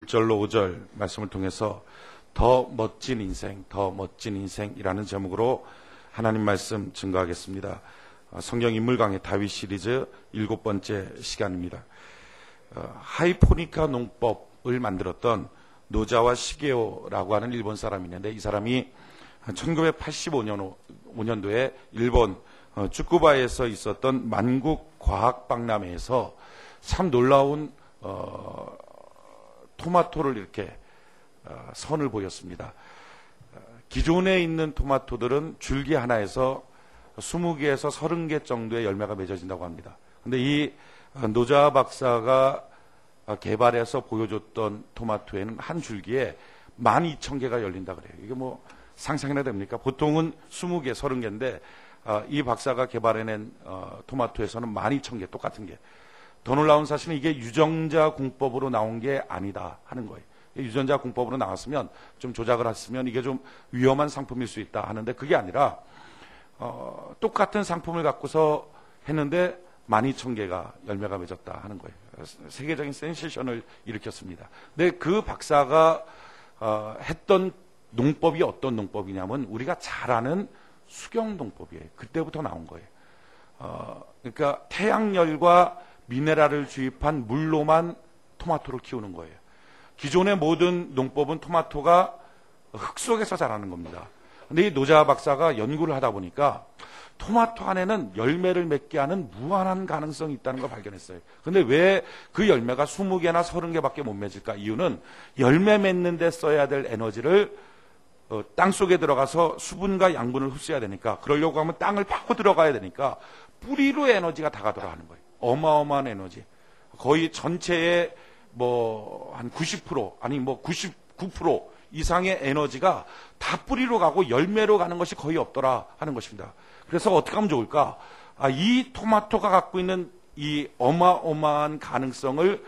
1절로 5절 말씀을 통해서 더 멋진 인생이라는 제목으로 하나님 말씀 증거하겠습니다. 성경 인물 강의 다윗 시리즈 7번째 시간입니다. 하이포니카 농법을 만들었던 노자와 시게오라고 하는 일본 사람이 있는데, 이 사람이 1985년도에 일본 츠쿠바에서 있었던 만국 과학박람회에서 참 놀라운 토마토를 이렇게 선을 보였습니다. 기존에 있는 토마토들은 줄기 하나에서 20개에서 30개 정도의 열매가 맺어진다고 합니다. 근데 이 노자 박사가 개발해서 보여줬던 토마토에는 한 줄기에 12,000개가 열린다 그래요. 이게 뭐 상상이나 됩니까? 보통은 20개, 30개인데 이 박사가 개발해낸 토마토에서는 12,000개, 똑같은 게. 더 놀라운 사실은 이게 유전자 공법으로 나온 게 아니다 하는 거예요. 유전자 공법으로 나왔으면, 좀 조작을 했으면 이게 좀 위험한 상품일 수 있다 하는데, 그게 아니라 똑같은 상품을 갖고서 했는데 12,000개가 열매가 맺었다 하는 거예요. 세계적인 센세이션을 일으켰습니다. 근데 그 박사가 했던 농법이 어떤 농법이냐면 우리가 잘 아는 수경 농법이에요. 그때부터 나온 거예요. 그러니까 태양열과 미네랄을 주입한 물로만 토마토를 키우는 거예요. 기존의 모든 농법은 토마토가 흙 속에서 자라는 겁니다. 근데 이 노자 박사가 연구를 하다 보니까 토마토 안에는 열매를 맺게 하는 무한한 가능성이 있다는 걸 발견했어요. 근데 왜 그 열매가 20개나 30개밖에 못 맺을까? 이유는 열매 맺는 데 써야 될 에너지를 땅 속에 들어가서 수분과 양분을 흡수해야 되니까, 그러려고 하면 땅을 파고 들어가야 되니까 뿌리로 에너지가 다 가도록 하는 거예요. 어마어마한 에너지. 거의 전체의 한 90% 아니 99% 이상의 에너지가 다 뿌리로 가고 열매로 가는 것이 거의 없더라 하는 것입니다. 그래서 어떻게 하면 좋을까? 이 토마토가 갖고 있는 이 어마어마한 가능성을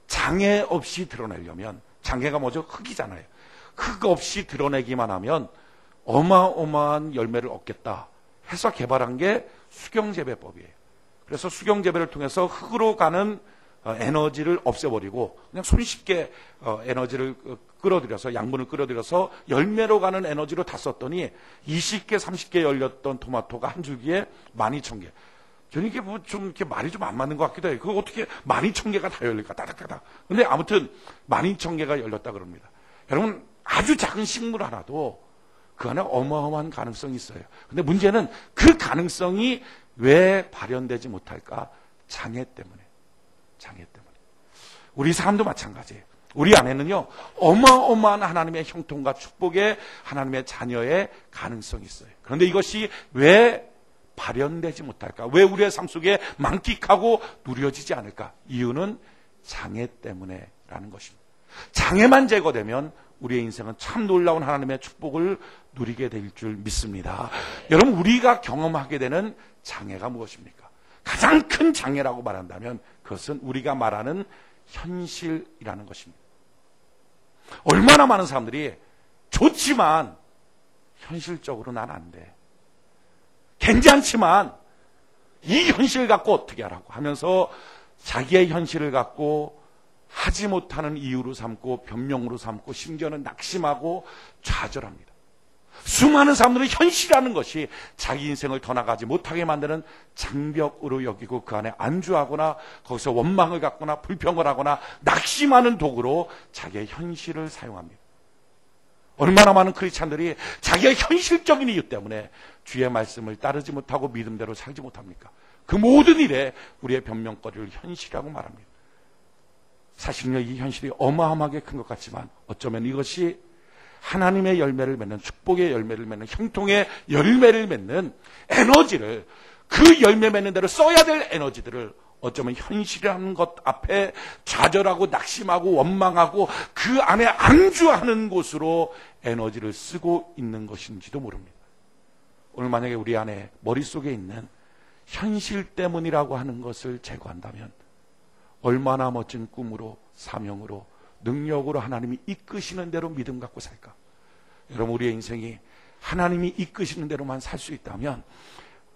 장애 없이 드러내려면, 장애가 뭐죠? 흙이잖아요. 흙 없이 드러내기만 하면 어마어마한 열매를 얻겠다 해서 개발한 게 수경재배법이에요. 그래서 수경재배를 통해서 흙으로 가는 에너지를 없애버리고 그냥 손쉽게 에너지를 끌어들여서, 양분을 끌어들여서 열매로 가는 에너지로 다 썼더니 20개, 30개 열렸던 토마토가 한 줄기에 12,000개. 저는 이게 좀 이렇게 말이 좀 안 맞는 것 같기도 해요. 그거 어떻게 12,000개가 다 열릴까? 따닥따닥. 근데 아무튼 12,000개가 열렸다 그럽니다. 여러분, 아주 작은 식물 하나도 그 안에 어마어마한 가능성이 있어요. 근데 문제는 그 가능성이 왜 발현되지 못할까? 장애 때문에. 우리 삶도 마찬가지예요. 우리 안에는요, 어마어마한 하나님의 형통과 축복의 하나님의 자녀의 가능성이 있어요. 그런데 이것이 왜 발현되지 못할까? 왜 우리의 삶 속에 만끽하고 누려지지 않을까? 이유는 장애 때문에라는 것입니다. 장애만 제거되면 우리의 인생은 참 놀라운 하나님의 축복을 누리게 될 줄 믿습니다. 여러분, 우리가 경험하게 되는 장애가 무엇입니까? 가장 큰 장애라고 말한다면 그것은 우리가 말하는 현실이라는 것입니다. 얼마나 많은 사람들이 좋지만 현실적으로 난 안 돼, 괜찮지만 이 현실 갖고 어떻게 하라고 하면서 자기의 현실을 갖고 하지 못하는 이유로 삼고 변명으로 삼고 심지어는 낙심하고 좌절합니다. 수많은 사람들은 현실이라는 것이 자기 인생을 더 나가지 못하게 만드는 장벽으로 여기고 그 안에 안주하거나 거기서 원망을 갖거나 불평을 하거나 낙심하는 도구로 자기의 현실을 사용합니다. 얼마나 많은 크리스찬들이 자기의 현실적인 이유 때문에 주의 말씀을 따르지 못하고 믿음대로 살지 못합니까? 그 모든 일에 우리의 변명거리를 현실이라고 말합니다. 사실은요, 이 현실이 어마어마하게 큰 것 같지만 어쩌면 이것이 하나님의 열매를 맺는, 축복의 열매를 맺는, 형통의 열매를 맺는 에너지를, 그 열매 맺는 대로 써야 될 에너지들을 어쩌면 현실이라는 것 앞에 좌절하고 낙심하고 원망하고 그 안에 안주하는 곳으로 에너지를 쓰고 있는 것인지도 모릅니다. 오늘 만약에 우리 안에 머릿속에 있는 현실 때문이라고 하는 것을 제거한다면 얼마나 멋진 꿈으로, 사명으로, 능력으로 하나님이 이끄시는 대로 믿음 갖고 살까? 여러분, 우리의 인생이 하나님이 이끄시는 대로만 살 수 있다면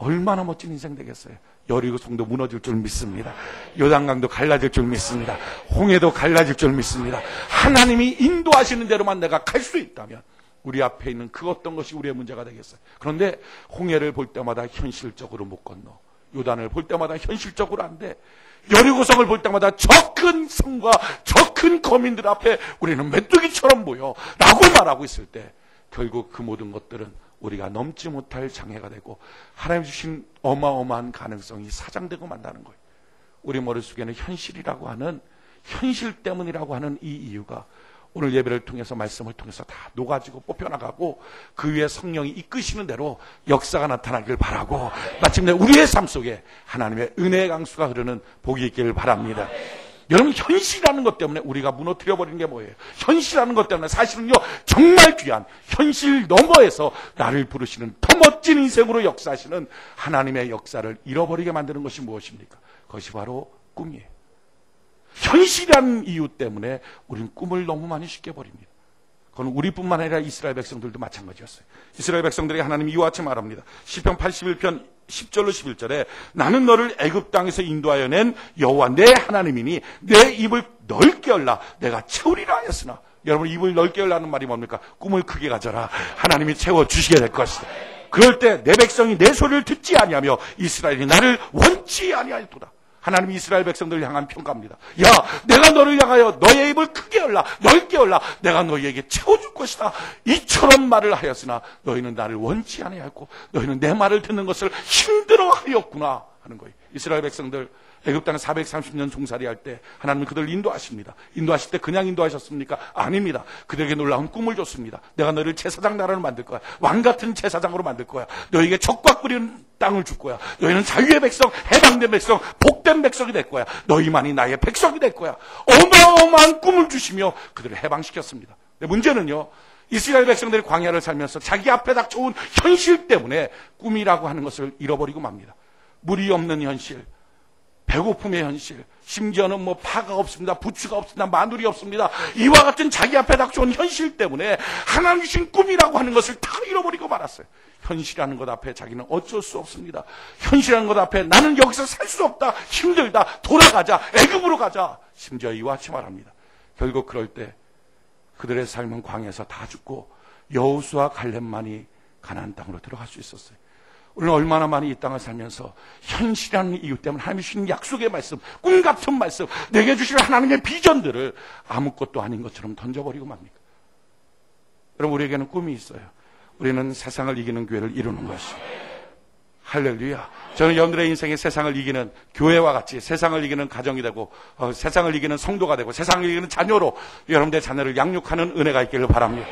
얼마나 멋진 인생 되겠어요. 여리고성도 무너질 줄 믿습니다. 요단강도 갈라질 줄 믿습니다. 홍해도 갈라질 줄 믿습니다. 하나님이 인도하시는 대로만 내가 갈 수 있다면 우리 앞에 있는 그 어떤 것이 우리의 문제가 되겠어요. 그런데 홍해를 볼 때마다 현실적으로 못 건너, 요단을 볼 때마다 현실적으로 안 돼, 여리고성을 볼 때마다 저 큰 성과 저 큰 거민들 앞에 우리는 메뚜기처럼 보여 라고 말하고 있을 때 결국 그 모든 것들은 우리가 넘지 못할 장애가 되고 하나님 주신 어마어마한 가능성이 사장되고 만다는 거예요. 우리 머릿속에는 현실이라고 하는, 현실 때문이라고 하는 이 이유가 오늘 예배를 통해서, 말씀을 통해서 다 녹아지고 뽑혀나가고 그 위에 성령이 이끄시는 대로 역사가 나타나길 바라고, 마침내 우리의 삶 속에 하나님의 은혜의 강수가 흐르는 복이 있기를 바랍니다. 여러분, 현실이라는 것 때문에 우리가 무너뜨려버리는 게 뭐예요? 현실이라는 것 때문에 사실은요, 정말 귀한 현실 너머에서 나를 부르시는 더 멋진 인생으로 역사하시는 하나님의 역사를 잃어버리게 만드는 것이 무엇입니까? 그것이 바로 꿈이에요. 현실이라는 이유 때문에 우리는 꿈을 너무 많이 쉽게 버립니다. 그건 우리뿐만 아니라 이스라엘 백성들도 마찬가지였어요. 이스라엘 백성들에게 하나님이 이와 같이 말합니다. 시편 81편 10절로 11절에 나는 너를 애굽 땅에서 인도하여 낸 여호와 내 하나님이니 내 입을 넓게 열라 내가 채우리라 하였으나, 여러분, 입을 넓게 열라는 말이 뭡니까? 꿈을 크게 가져라. 하나님이 채워주시게 될 것이다. 그럴 때 내 백성이 내 소리를 듣지 아니하며 이스라엘이 나를 원치 아니하였도다. 하나님이 이스라엘 백성들을 향한 평가입니다. 야, 내가 너를 향하여 너의 입을 크게 열라, 넓게 열라, 내가 너희에게 채워줄 것이다. 이처럼 말을 하였으나 너희는 나를 원치 아니하였고 너희는 내 말을 듣는 것을 힘들어하였구나 하는 거예요. 이스라엘 백성들 애굽 땅에 430년 종살이 할 때 하나님은 그들을 인도하십니다. 인도하실 때 그냥 인도하셨습니까? 아닙니다. 그들에게 놀라운 꿈을 줬습니다. 내가 너를 제사장 나라로 만들 거야. 왕 같은 제사장으로 만들 거야. 너에게 적과 끓이는 땅을 줄 거야. 너희는 자유의 백성, 해방된 백성, 복된 백성이 될 거야. 너희만이 나의 백성이 될 거야. 어마어마한 꿈을 주시며 그들을 해방시켰습니다. 근데 문제는요, 이스라엘 백성들이 광야를 살면서 자기 앞에 닥쳐온 현실 때문에 꿈이라고 하는 것을 잃어버리고 맙니다. 물이 없는 현실, 배고픔의 현실, 심지어는 파가 없습니다, 부추가 없습니다, 마늘이 없습니다. 이와 같은 자기 앞에 닥쳐온 현실 때문에 하나님 주신 꿈이라고 하는 것을 다 잃어버리고 말았어요. 현실이라는 것 앞에 자기는 어쩔 수 없습니다. 현실이라는 것 앞에 나는 여기서 살 수 없다, 힘들다, 돌아가자, 애굽으로 가자. 심지어 이와 같이 말합니다. 결국 그럴 때 그들의 삶은 광야에서 다 죽고 여호수아 갈렙만이 가나안 땅으로 들어갈 수 있었어요. 우리는 얼마나 많이 이 땅을 살면서 현실이라는 이유 때문에 하나님이 주신 약속의 말씀, 꿈 같은 말씀, 내게 주실 하나님의 비전들을 아무것도 아닌 것처럼 던져버리고 맙니까? 여러분, 우리에게는 꿈이 있어요. 우리는 세상을 이기는 교회를 이루는 것이에요. 할렐루야. 저는 여러분들의 인생에 세상을 이기는 교회와 같이 세상을 이기는 가정이 되고 세상을 이기는 성도가 되고 세상을 이기는 자녀로 여러분들의 자녀를 양육하는 은혜가 있기를 바랍니다.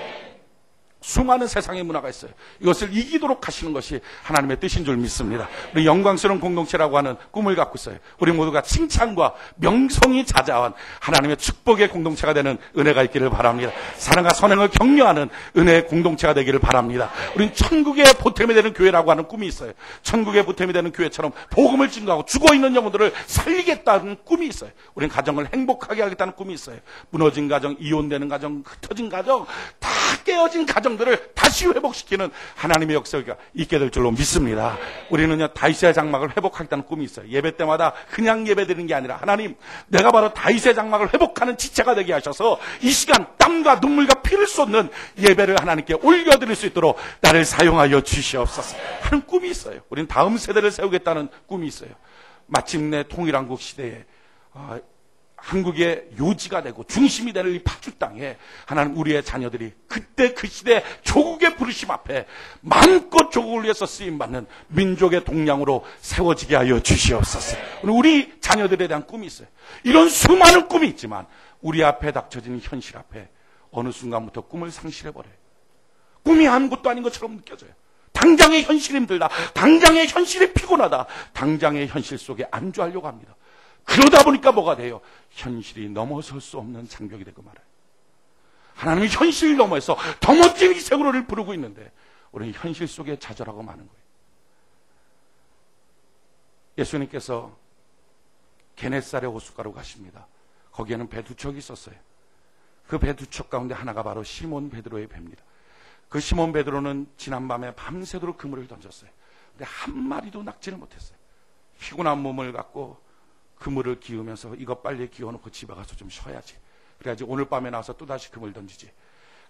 수많은 세상의 문화가 있어요. 이것을 이기도록 하시는 것이 하나님의 뜻인 줄 믿습니다. 우리 영광스러운 공동체라고 하는 꿈을 갖고 있어요. 우리 모두가 칭찬과 명성이 자자한 하나님의 축복의 공동체가 되는 은혜가 있기를 바랍니다. 사랑과 선행을 격려하는 은혜의 공동체가 되기를 바랍니다. 우린 천국의 보탬이 되는 교회라고 하는 꿈이 있어요. 천국의 보탬이 되는 교회처럼 복음을 증거하고 죽어있는 영혼들을 살리겠다는 꿈이 있어요. 우린 가정을 행복하게 하겠다는 꿈이 있어요. 무너진 가정, 이혼되는 가정, 흩어진 가정, 다 깨어진 가정들을 다시 회복시키는 하나님의 역사가 있게 될 줄로 믿습니다. 우리는요, 다윗의 장막을 회복하겠다는 꿈이 있어요. 예배 때마다 그냥 예배드리는 게 아니라 하나님, 내가 바로 다윗의 장막을 회복하는 지체가 되게 하셔서 이 시간 땀과 눈물과 피를 쏟는 예배를 하나님께 올려드릴 수 있도록 나를 사용하여 주시옵소서 하는 꿈이 있어요. 우리는 다음 세대를 세우겠다는 꿈이 있어요. 마침내 통일한국 시대에 한국의 요지가 되고 중심이 되는 이 파주 땅에 하나님 우리의 자녀들이 그때 그 시대 조국의 부르심 앞에 마음껏 조국을 위해서 쓰임받는 민족의 동량으로 세워지게 하여 주시옵소서. 우리 자녀들에 대한 꿈이 있어요. 이런 수많은 꿈이 있지만 우리 앞에 닥쳐지는 현실 앞에 어느 순간부터 꿈을 상실해버려요. 꿈이 아무것도 아닌 것처럼 느껴져요. 당장의 현실이 힘들다, 당장의 현실이 피곤하다, 당장의 현실 속에 안주하려고 합니다. 그러다 보니까 뭐가 돼요? 현실이 넘어설 수 없는 장벽이 되고 말아요. 하나님이 현실 넘어서 더 멋진 희생으로 우리를 부르고 있는데 우리는 현실 속에 좌절하고 마는 거예요. 예수님께서 게네사렛 호숫가로 가십니다. 거기에는 배 두 척이 있었어요. 그 배 두 척 가운데 하나가 바로 시몬 베드로의 배입니다. 그 시몬 베드로는 지난밤에 밤새도록 그물을 던졌어요. 근데 한 마리도 낚지를 못했어요. 피곤한 몸을 갖고 그물을 기우면서 이거 빨리 기워놓고 집에 가서 좀 쉬어야지. 그래야지 오늘 밤에 나와서 또다시 그물 던지지.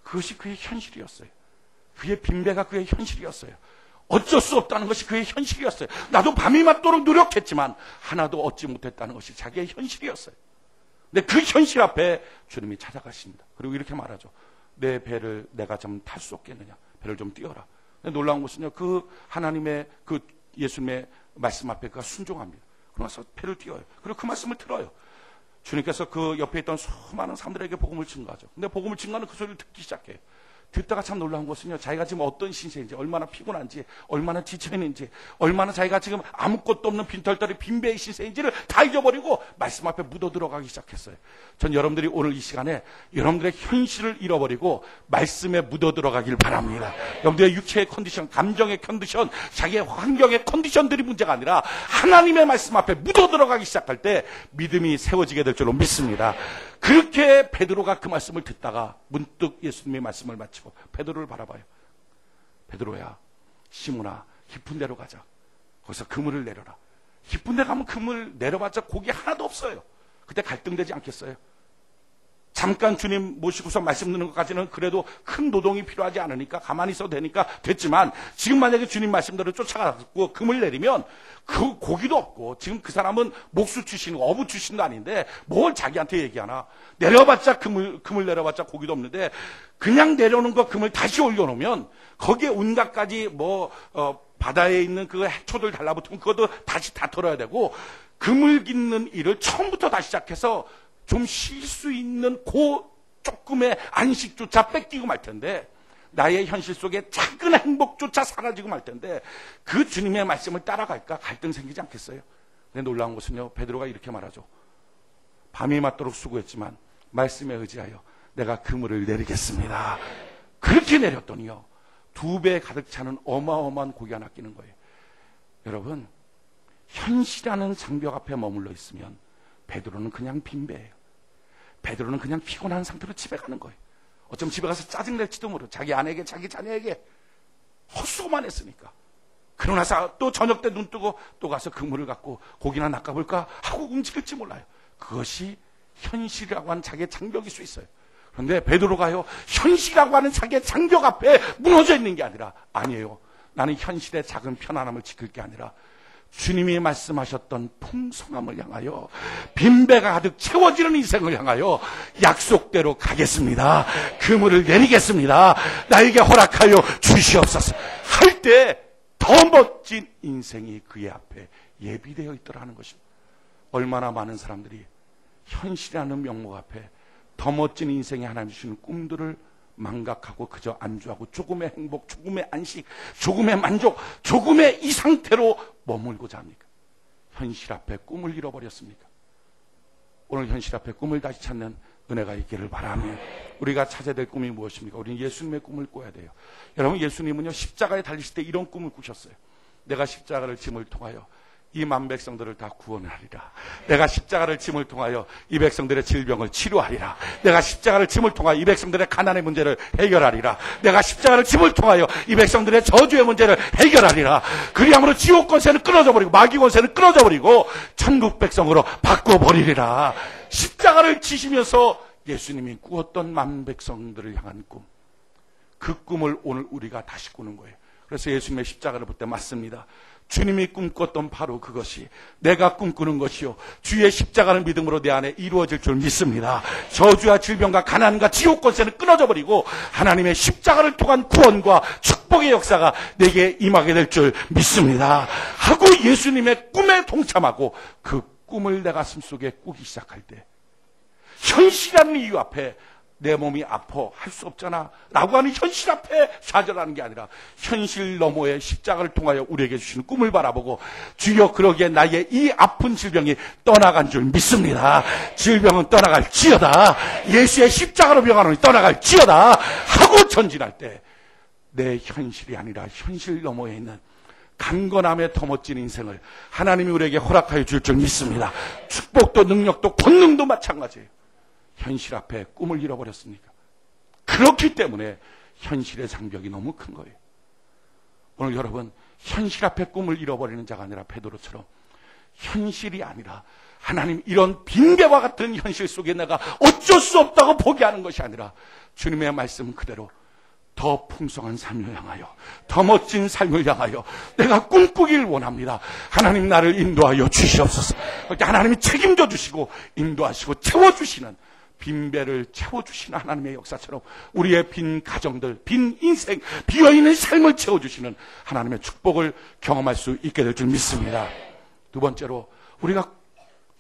그것이 그의 현실이었어요. 그의 빈배가 그의 현실이었어요. 어쩔 수 없다는 것이 그의 현실이었어요. 나도 밤이 맞도록 노력했지만 하나도 얻지 못했다는 것이 자기의 현실이었어요. 근데 그 현실 앞에 주님이 찾아가십니다. 그리고 이렇게 말하죠. 내 배를 내가 좀 탈 수 없겠느냐. 배를 좀 띄워라. 근데 놀라운 것은요. 그 하나님의 그 예수님의 말씀 앞에 그가 순종합니다. 그러면서 배를 띄워요. 그리고 그 말씀을 들어요. 주님께서 그 옆에 있던 수많은 사람들에게 복음을 증거하죠. 근데 복음을 증거하는 그 소리를 듣기 시작해요. 듣다가 참 놀라운 것은요. 자기가 지금 어떤 신세인지, 얼마나 피곤한지, 얼마나 지쳐있는지, 얼마나 자기가 지금 아무것도 없는 빈털터리 빈배의 신세인지를 다 잊어버리고 말씀 앞에 묻어 들어가기 시작했어요. 전 여러분들이 오늘 이 시간에 여러분들의 현실을 잃어버리고 말씀에 묻어 들어가길 바랍니다. 여러분들의 육체의 컨디션, 감정의 컨디션, 자기의 환경의 컨디션들이 문제가 아니라 하나님의 말씀 앞에 묻어 들어가기 시작할 때 믿음이 세워지게 될 줄로 믿습니다. 그렇게 베드로가 그 말씀을 듣다가 문득 예수님의 말씀을 마치고 베드로를 바라봐요. 베드로야, 시몬아, 깊은 데로 가자. 거기서 그물을 내려라. 깊은 데 가면 그물 내려봤자 고기 하나도 없어요. 그때 갈등되지 않겠어요? 잠깐 주님 모시고서 말씀 듣는 것까지는 그래도 큰 노동이 필요하지 않으니까 가만히 있어도 되니까 됐지만 지금 만약에 주님 말씀대로 쫓아가고 금을 내리면 그 고기도 없고 지금 그 사람은 목수 출신이고 어부 출신도 아닌데 뭘 자기한테 얘기하나. 내려봤자 금을 내려봤자 고기도 없는데 그냥 내려오는 거 금을 다시 올려놓으면 거기에 온갖 가지 바다에 있는 그 해초들 달라붙으면 그것도 다시 다 털어야 되고 금을 깃는 일을 처음부터 다시 시작해서 좀 쉴 수 있는 그 조금의 안식조차 뺏기고 말 텐데 나의 현실 속에 작은 행복조차 사라지고 말 텐데 그 주님의 말씀을 따라갈까 갈등 생기지 않겠어요? 근데 놀라운 것은요. 베드로가 이렇게 말하죠. 밤이 맞도록 수고했지만 말씀에 의지하여 내가 그물을 내리겠습니다. 그렇게 내렸더니요. 2배 가득 차는 어마어마한 고기가 낚이는 거예요. 여러분 현실이라는 장벽 앞에 머물러 있으면 베드로는 그냥 빈배예요. 베드로는 그냥 피곤한 상태로 집에 가는 거예요. 어쩌면 집에 가서 짜증낼지도 모르고 자기 아내에게 자기 자녀에게 헛수고만 했으니까. 그러나서 또 저녁 때 눈 뜨고 또 가서 그물을 갖고 고기나 낚아볼까 하고 움직일지 몰라요. 그것이 현실이라고 하는 자기의 장벽일 수 있어요. 그런데 베드로가요. 현실이라고 하는 자기의 장벽 앞에 무너져 있는 게 아니라 아니에요. 나는 현실의 작은 편안함을 지킬 게 아니라 주님이 말씀하셨던 풍성함을 향하여 빈배가 가득 채워지는 인생을 향하여 약속대로 가겠습니다. 그물을 내리겠습니다. 나에게 허락하여 주시옵소서 할 때 더 멋진 인생이 그의 앞에 예비되어 있더라는 것입니다. 얼마나 많은 사람들이 현실이라는 명목 앞에 더 멋진 인생에 하나님 주시는 꿈들을 망각하고 그저 안주하고 조금의 행복, 조금의 안식, 조금의 만족, 조금의 이 상태로 머물고자 합니까? 현실 앞에 꿈을 잃어버렸습니까? 오늘 현실 앞에 꿈을 다시 찾는 은혜가 있기를 바라며 우리가 찾아야 될 꿈이 무엇입니까? 우리는 예수님의 꿈을 꿔야 돼요. 여러분 예수님은요 십자가에 달리실 때 이런 꿈을 꾸셨어요. 내가 십자가를 짐을 통하여 이 만 백성들을 다 구원하리라. 내가 십자가를 짐을 통하여 이 백성들의 질병을 치료하리라. 내가 십자가를 짐을 통하여 이 백성들의 가난의 문제를 해결하리라. 내가 십자가를 짐을 통하여 이 백성들의 저주의 문제를 해결하리라. 그리함으로 지옥 권세는 끊어져 버리고 마귀 권세는 끊어져 버리고 천국 백성으로 바꿔버리리라. 십자가를 지시면서 예수님이 꾸었던 만 백성들을 향한 꿈, 그 꿈을 오늘 우리가 다시 꾸는 거예요. 그래서 예수님의 십자가를 볼 때 맞습니다. 주님이 꿈꿨던 바로 그것이 내가 꿈꾸는 것이요 주의 십자가를 믿음으로 내 안에 이루어질 줄 믿습니다. 저주와 질병과 가난과 지옥 권세는 끊어져 버리고 하나님의 십자가를 통한 구원과 축복의 역사가 내게 임하게 될 줄 믿습니다 하고 예수님의 꿈에 동참하고 그 꿈을 내 가슴 속에 꾸기 시작할 때 현실이라는 이유 앞에 내 몸이 아파 할 수 없잖아 라고 하는 현실 앞에 좌절하는 게 아니라 현실 너머의 십자가를 통하여 우리에게 주시는 꿈을 바라보고 주여 그러기에 나의 이 아픈 질병이 떠나간 줄 믿습니다. 질병은 떠나갈지어다. 예수의 십자가로 병하노니 떠나갈지어다 하고 전진할 때 내 현실이 아니라 현실 너머에 있는 강건함의 더 멋진 인생을 하나님이 우리에게 허락하여 줄 줄 믿습니다. 축복도 능력도 권능도 마찬가지예요. 현실 앞에 꿈을 잃어버렸습니까? 그렇기 때문에 현실의 장벽이 너무 큰 거예요. 오늘 여러분, 현실 앞에 꿈을 잃어버리는 자가 아니라 베드로처럼 현실이 아니라 하나님 이런 빈배와 같은 현실 속에 내가 어쩔 수 없다고 포기하는 것이 아니라 주님의 말씀 그대로 더 풍성한 삶을 향하여, 더 멋진 삶을 향하여 내가 꿈꾸길 원합니다. 하나님 나를 인도하여 주시옵소서. 하나님이 책임져 주시고 인도하시고 채워주시는, 빈배를 채워주시는 하나님의 역사처럼 우리의 빈 가정들, 빈 인생, 비어있는 삶을 채워주시는 하나님의 축복을 경험할 수 있게 될 줄 믿습니다. 두 번째로, 우리가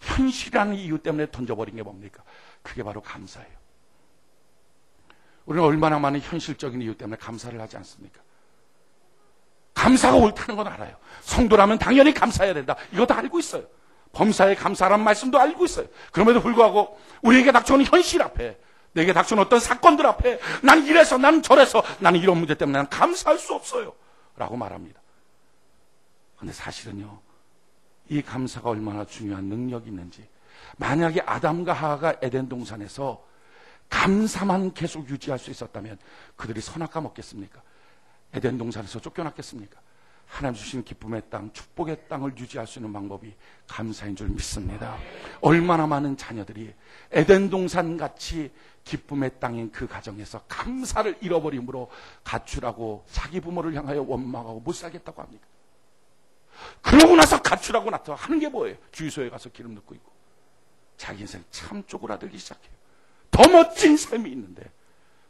현실이라는 이유 때문에 던져버린 게 뭡니까? 그게 바로 감사예요. 우리는 얼마나 많은 현실적인 이유 때문에 감사를 하지 않습니까? 감사가 옳다는 건 알아요. 성도라면 당연히 감사해야 된다. 이것도 알고 있어요. 범사에 감사라는 말씀도 알고 있어요. 그럼에도 불구하고 우리에게 닥쳐오는 현실 앞에, 내게 닥쳐오는 어떤 사건들 앞에 난 이래서, 난 저래서, 나는 이런 문제 때문에 난 감사할 수 없어요 라고 말합니다. 그런데 사실은요, 이 감사가 얼마나 중요한 능력이 있는지, 만약에 아담과 하와가 에덴 동산에서 감사만 계속 유지할 수 있었다면 그들이 선악과 먹겠습니까? 에덴 동산에서 쫓겨났겠습니까? 하나님 주신 기쁨의 땅, 축복의 땅을 유지할 수 있는 방법이 감사인 줄 믿습니다. 얼마나 많은 자녀들이 에덴 동산같이 기쁨의 땅인 그 가정에서 감사를 잃어버림으로 가출하고 자기 부모를 향하여 원망하고 못 살겠다고 합니까? 그러고 나서 가출하고 나서 하는 게 뭐예요? 주유소에 가서 기름 넣고 있고 자기 인생 참 쪼그라들기 시작해요. 더 멋진 삶이 있는데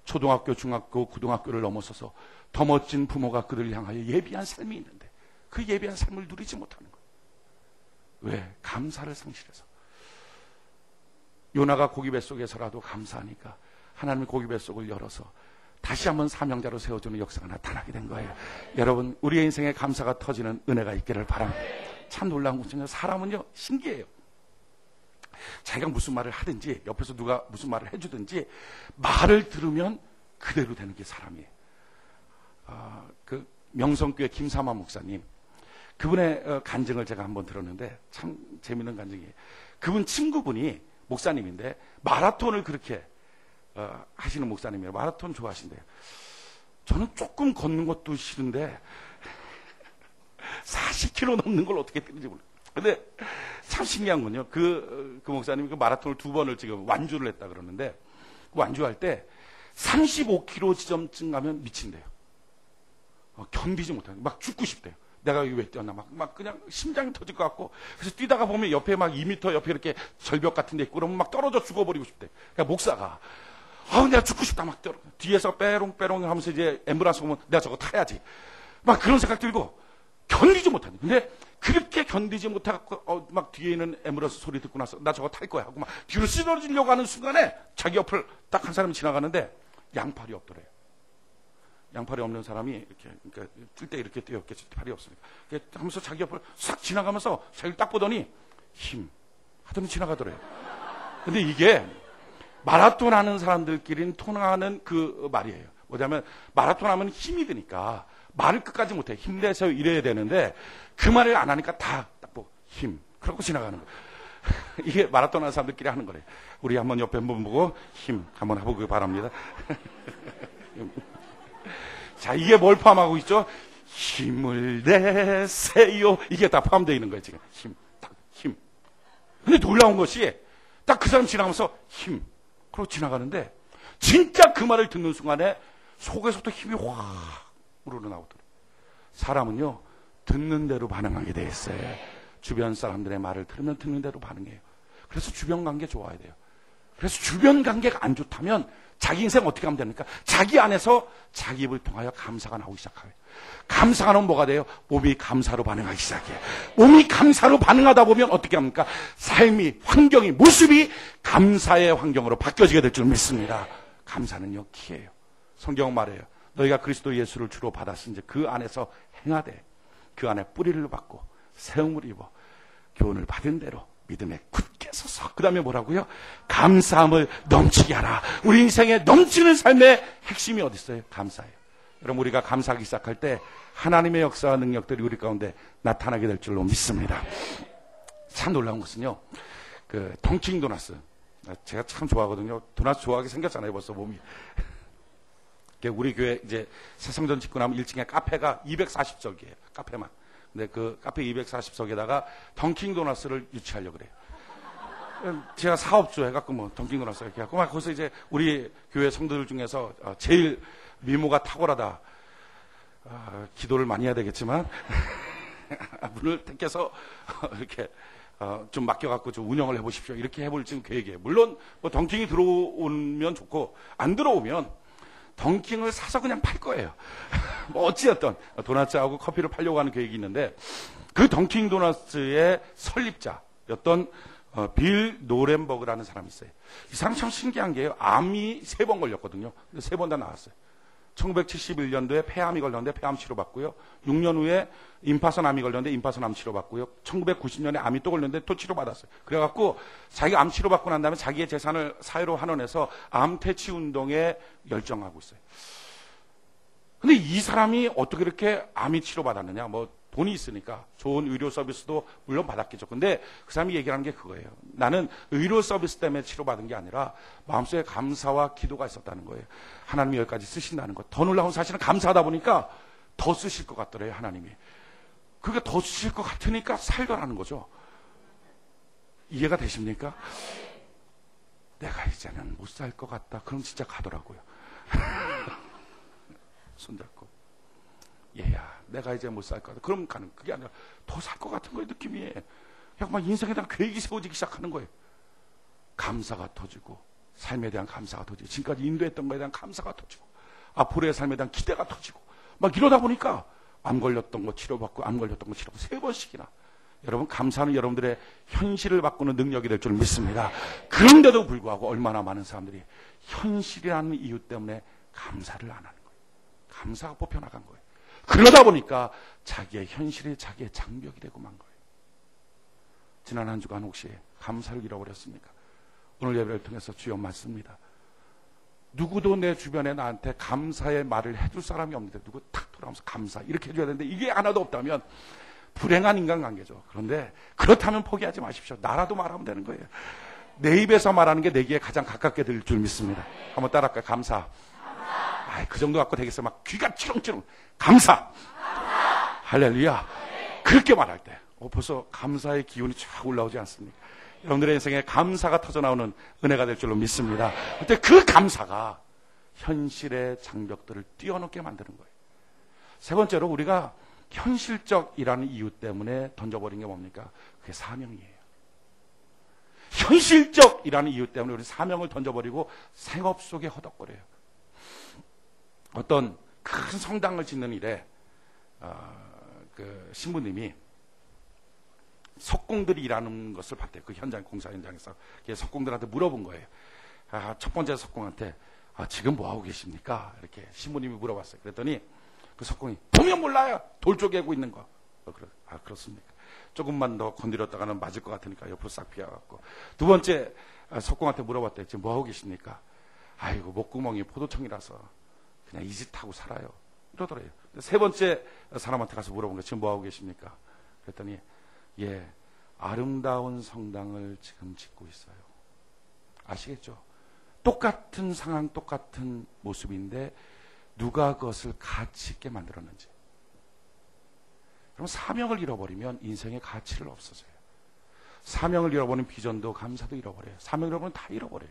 초등학교, 중학교, 고등학교를 넘어서서 더 멋진 부모가 그들을 향하여 예비한 삶이 있는데 그 예비한 삶을 누리지 못하는 거예요. 왜? 감사를 상실해서. 요나가 고기 뱃속에서라도 감사하니까 하나님이 고기 뱃속을 열어서 다시 한번 사명자로 세워주는 역사가 나타나게 된 거예요. 여러분, 우리의 인생에 감사가 터지는 은혜가 있기를 바랍니다. 참 놀라운 것은요, 사람은요 신기해요. 자기가 무슨 말을 하든지 옆에서 누가 무슨 말을 해주든지 말을 들으면 그대로 되는 게 사람이에요. 그 명성교회 김삼화 목사님, 그분의 간증을 제가 한번 들었는데 참 재밌는 간증이에요. 그분 친구분이 목사님인데 마라톤을 그렇게 하시는 목사님이에요. 마라톤 좋아하신대요. 저는 조금 걷는 것도 싫은데 40km 넘는 걸 어떻게 뛰는지 몰라요. 근데 참 신기한 건요, 그 목사님이 그 마라톤을 2번을 지금 완주를 했다 그러는데, 완주할 때 35km 지점쯤 가면 미친대요. 견디지 못하는, 막 죽고 싶대요. 내가 여기 왜 뛰었나, 막 그냥 심장이 터질 것 같고, 그래서 뛰다가 보면 옆에 막 2m 옆에 이렇게 절벽 같은 데 있고 그러면 막 떨어져 죽어버리고 싶대. 그러니까 목사가, 내가 죽고 싶다, 막 뒤에서 빼롱빼롱 하면서 이제 앰뷸런스 오면 내가 저거 타야지. 막 그런 생각 들고, 견디지 못하는. 근데 그렇게 견디지 못하고 막 뒤에 있는 앰뷸런스 소리 듣고 나서 나 저거 탈 거야 하고 막 뒤로 쓰러지려고 하는 순간에 자기 옆을 딱 한 사람이 지나가는데 양팔이 없더래요. 양팔이 없는 사람이 이렇게, 그러니까 뛸 때 이렇게 뛰었겠지, 팔이 없으니까. 하면서 자기 옆을 싹 지나가면서 자기를 딱 보더니 힘 하더니 지나가더래요. 근데 이게 마라톤 하는 사람들끼리는 통하는 그 말이에요. 뭐냐면 마라톤 하면 힘이 드니까 말을 끝까지 못해. 힘내서 이래야 되는데 그 말을 안 하니까 딱 보고 힘 그러고 지나가는 거예요. 이게 마라톤 하는 사람들끼리 하는 거래요. 우리 한번 옆에 한번 보고 힘 한번 해보기 바랍니다. 자, 이게 뭘 포함하고 있죠? 힘을 내세요. 이게 다 포함되어 있는 거예요. 지금 딱 힘. 근데 놀라운 것이 딱 그 사람 지나가면서 힘 그러고 지나가는데 진짜 그 말을 듣는 순간에 속에서부터 힘이 확 우러나오더라고요. 사람은요 듣는 대로 반응하게 돼 있어요. 주변 사람들의 말을 들으면 듣는 대로 반응해요. 그래서 주변 관계 좋아야 돼요. 그래서 주변 관계가 안 좋다면 자기 인생 어떻게 하면 됩니까? 자기 안에서 자기 입을 통하여 감사가 나오기 시작해요. 감사가 나오면 뭐가 돼요? 몸이 감사로 반응하기 시작해요. 몸이 감사로 반응하다 보면 어떻게 합니까? 삶이, 환경이, 모습이 감사의 환경으로 바뀌어지게 될 줄 믿습니다. 감사는요 키예요. 성경은 말해요. 너희가 그리스도 예수를 주로 받았으니 그 안에서 행하되 그 안에 뿌리를 받고 세움을 입어 교훈을 받은 대로 믿음에 굳게 서서. 그 다음에 뭐라고요? 감사함을 넘치게 하라. 우리 인생에 넘치는 삶의 핵심이 어디 있어요? 감사예요. 여러분, 우리가 감사하기 시작할 때 하나님의 역사와 능력들이 우리 가운데 나타나게 될 줄로 믿습니다. 참 놀라운 것은요, 그 덩킹 도나스, 제가 참 좋아하거든요. 도나스 좋아하게 생겼잖아요, 벌써 몸이. 우리 교회 이제 새성전 짓고 나면 1층에 카페가 240석이에요. 카페만. 근데 그 카페 240석에다가 던킹 도너스를 유치하려고 그래요. 제가 사업주 해갖고 뭐 던킹 도너스 이렇게 해갖고 막 거기서 이제 우리 교회 성도들 중에서 제일 미모가 탁월하다. 기도를 많이 해야 되겠지만 분을 택해서 이렇게 좀 맡겨갖고 좀 운영을 해보십시오. 이렇게 해볼 지금 계획이에요. 물론 뭐 던킹이 들어오면 좋고 안 들어오면 던킹을 사서 그냥 팔 거예요. 뭐 어찌됐든 도넛하고 커피를 팔려고 하는 계획이 있는데 그 던킹 도넛의 설립자였던 빌 노렌버그라는 사람이 있어요. 이 사람 참 신기한 게요. 암이 3번 걸렸거든요. 근데 3번 다 나았어요. 1971년도에 폐암이 걸렸는데 폐암 치료받고요. 6년 후에 임파선 암이 걸렸는데 임파선 암 치료받고요. 1990년에 암이 또 걸렸는데 또 치료받았어요. 그래갖고 자기가 암 치료받고 난 다음에 자기의 재산을 사회로 환원해서 암 퇴치 운동에 열정하고 있어요. 근데 이 사람이 어떻게 이렇게 암이 치료받았느냐? 뭐 돈이 있으니까 좋은 의료 서비스도 물론 받았겠죠. 근데 그 사람이 얘기하는 게 그거예요. 나는 의료 서비스 때문에 치료받은 게 아니라 마음속에 감사와 기도가 있었다는 거예요. 하나님이 여기까지 쓰신다는 것. 더 놀라운 사실은 감사하다 보니까 더 쓰실 것 같더래요, 하나님이. 그게 더 쓰실 것 같으니까 살더라는 거죠. 이해가 되십니까? 내가 이제는 못 살 것 같다. 그럼 진짜 가더라고요. 손잡고. 얘야, 내가 이제 못 살 것 같아. 그럼 가는, 그게 아니라 더 살 것 같은 거예요, 느낌이. 그냥 막 인생에 대한 계획이 세워지기 시작하는 거예요. 감사가 터지고, 삶에 대한 감사가 터지고, 지금까지 인도했던 거에 대한 감사가 터지고, 앞으로의 삶에 대한 기대가 터지고, 막 이러다 보니까 암 걸렸던 거 치료받고, 암 걸렸던 거 치료받고, 3번씩이나. 여러분, 감사는 여러분들의 현실을 바꾸는 능력이 될 줄 믿습니다. 그런데도 불구하고 얼마나 많은 사람들이 현실이라는 이유 때문에 감사를 안 하는 거예요. 감사가 뽑혀나간 거예요. 그러다 보니까 자기의 현실이 자기의 장벽이 되고 만 거예요. 지난 한 주간 혹시 감사를 잃어버렸습니까? 오늘 예배를 통해서 주여 맞습니다. 누구도 내 주변에 나한테 감사의 말을 해줄 사람이 없는데 누구 탁 돌아오면서 감사 이렇게 해줘야 되는데 이게 하나도 없다면 불행한 인간관계죠. 그런데 그렇다면 포기하지 마십시오. 나라도 말하면 되는 거예요. 내 입에서 말하는 게 내기에 가장 가깝게 들릴 줄 믿습니다. 한번 따라할까요? 감사. 그 정도 갖고 되겠어요. 막 귀가 치렁치렁. 감사. 할렐루야. 그렇게 말할 때 벌써 감사의 기운이 쫙 올라오지 않습니까? 여러분들의 인생에 감사가 터져나오는 은혜가 될 줄로 믿습니다. 그때 그 감사가 현실의 장벽들을 뛰어넘게 만드는 거예요. 세 번째로 우리가 현실적이라는 이유 때문에 던져버린 게 뭡니까? 그게 사명이에요. 현실적이라는 이유 때문에 우리 사명을 던져버리고 생업 속에 허덕거려요. 어떤 큰 성당을 짓는 일에 그 신부님이 석공들이 일하는 것을 봤대요. 그 현장, 공사 현장에서. 석공들한테 물어본 거예요. 첫 번째 석공한테 지금 뭐하고 계십니까? 이렇게 신부님이 물어봤어요. 그랬더니 그 석공이 보면 몰라요. 돌 쪼개고 있는 거. 그렇습니까? 조금만 더 건드렸다가는 맞을 것 같으니까 옆으로 싹 피해갖고. 두 번째 석공한테 물어봤대요. 지금 뭐하고 계십니까? 아이고 목구멍이 포도청이라서 그냥 이 짓 하고 살아요. 이러더래요. 세 번째 사람한테 가서 물어본 거예요. 지금 뭐하고 계십니까? 그랬더니 아름다운 성당을 지금 짓고 있어요. 아시겠죠? 똑같은 상황, 똑같은 모습인데 누가 그것을 가치 있게 만들었는지. 그럼 사명을 잃어버리면 인생의 가치를 없어져요. 사명을 잃어버리는 비전도 감사도 잃어버려요. 사명을 잃어버리면 다 잃어버려요.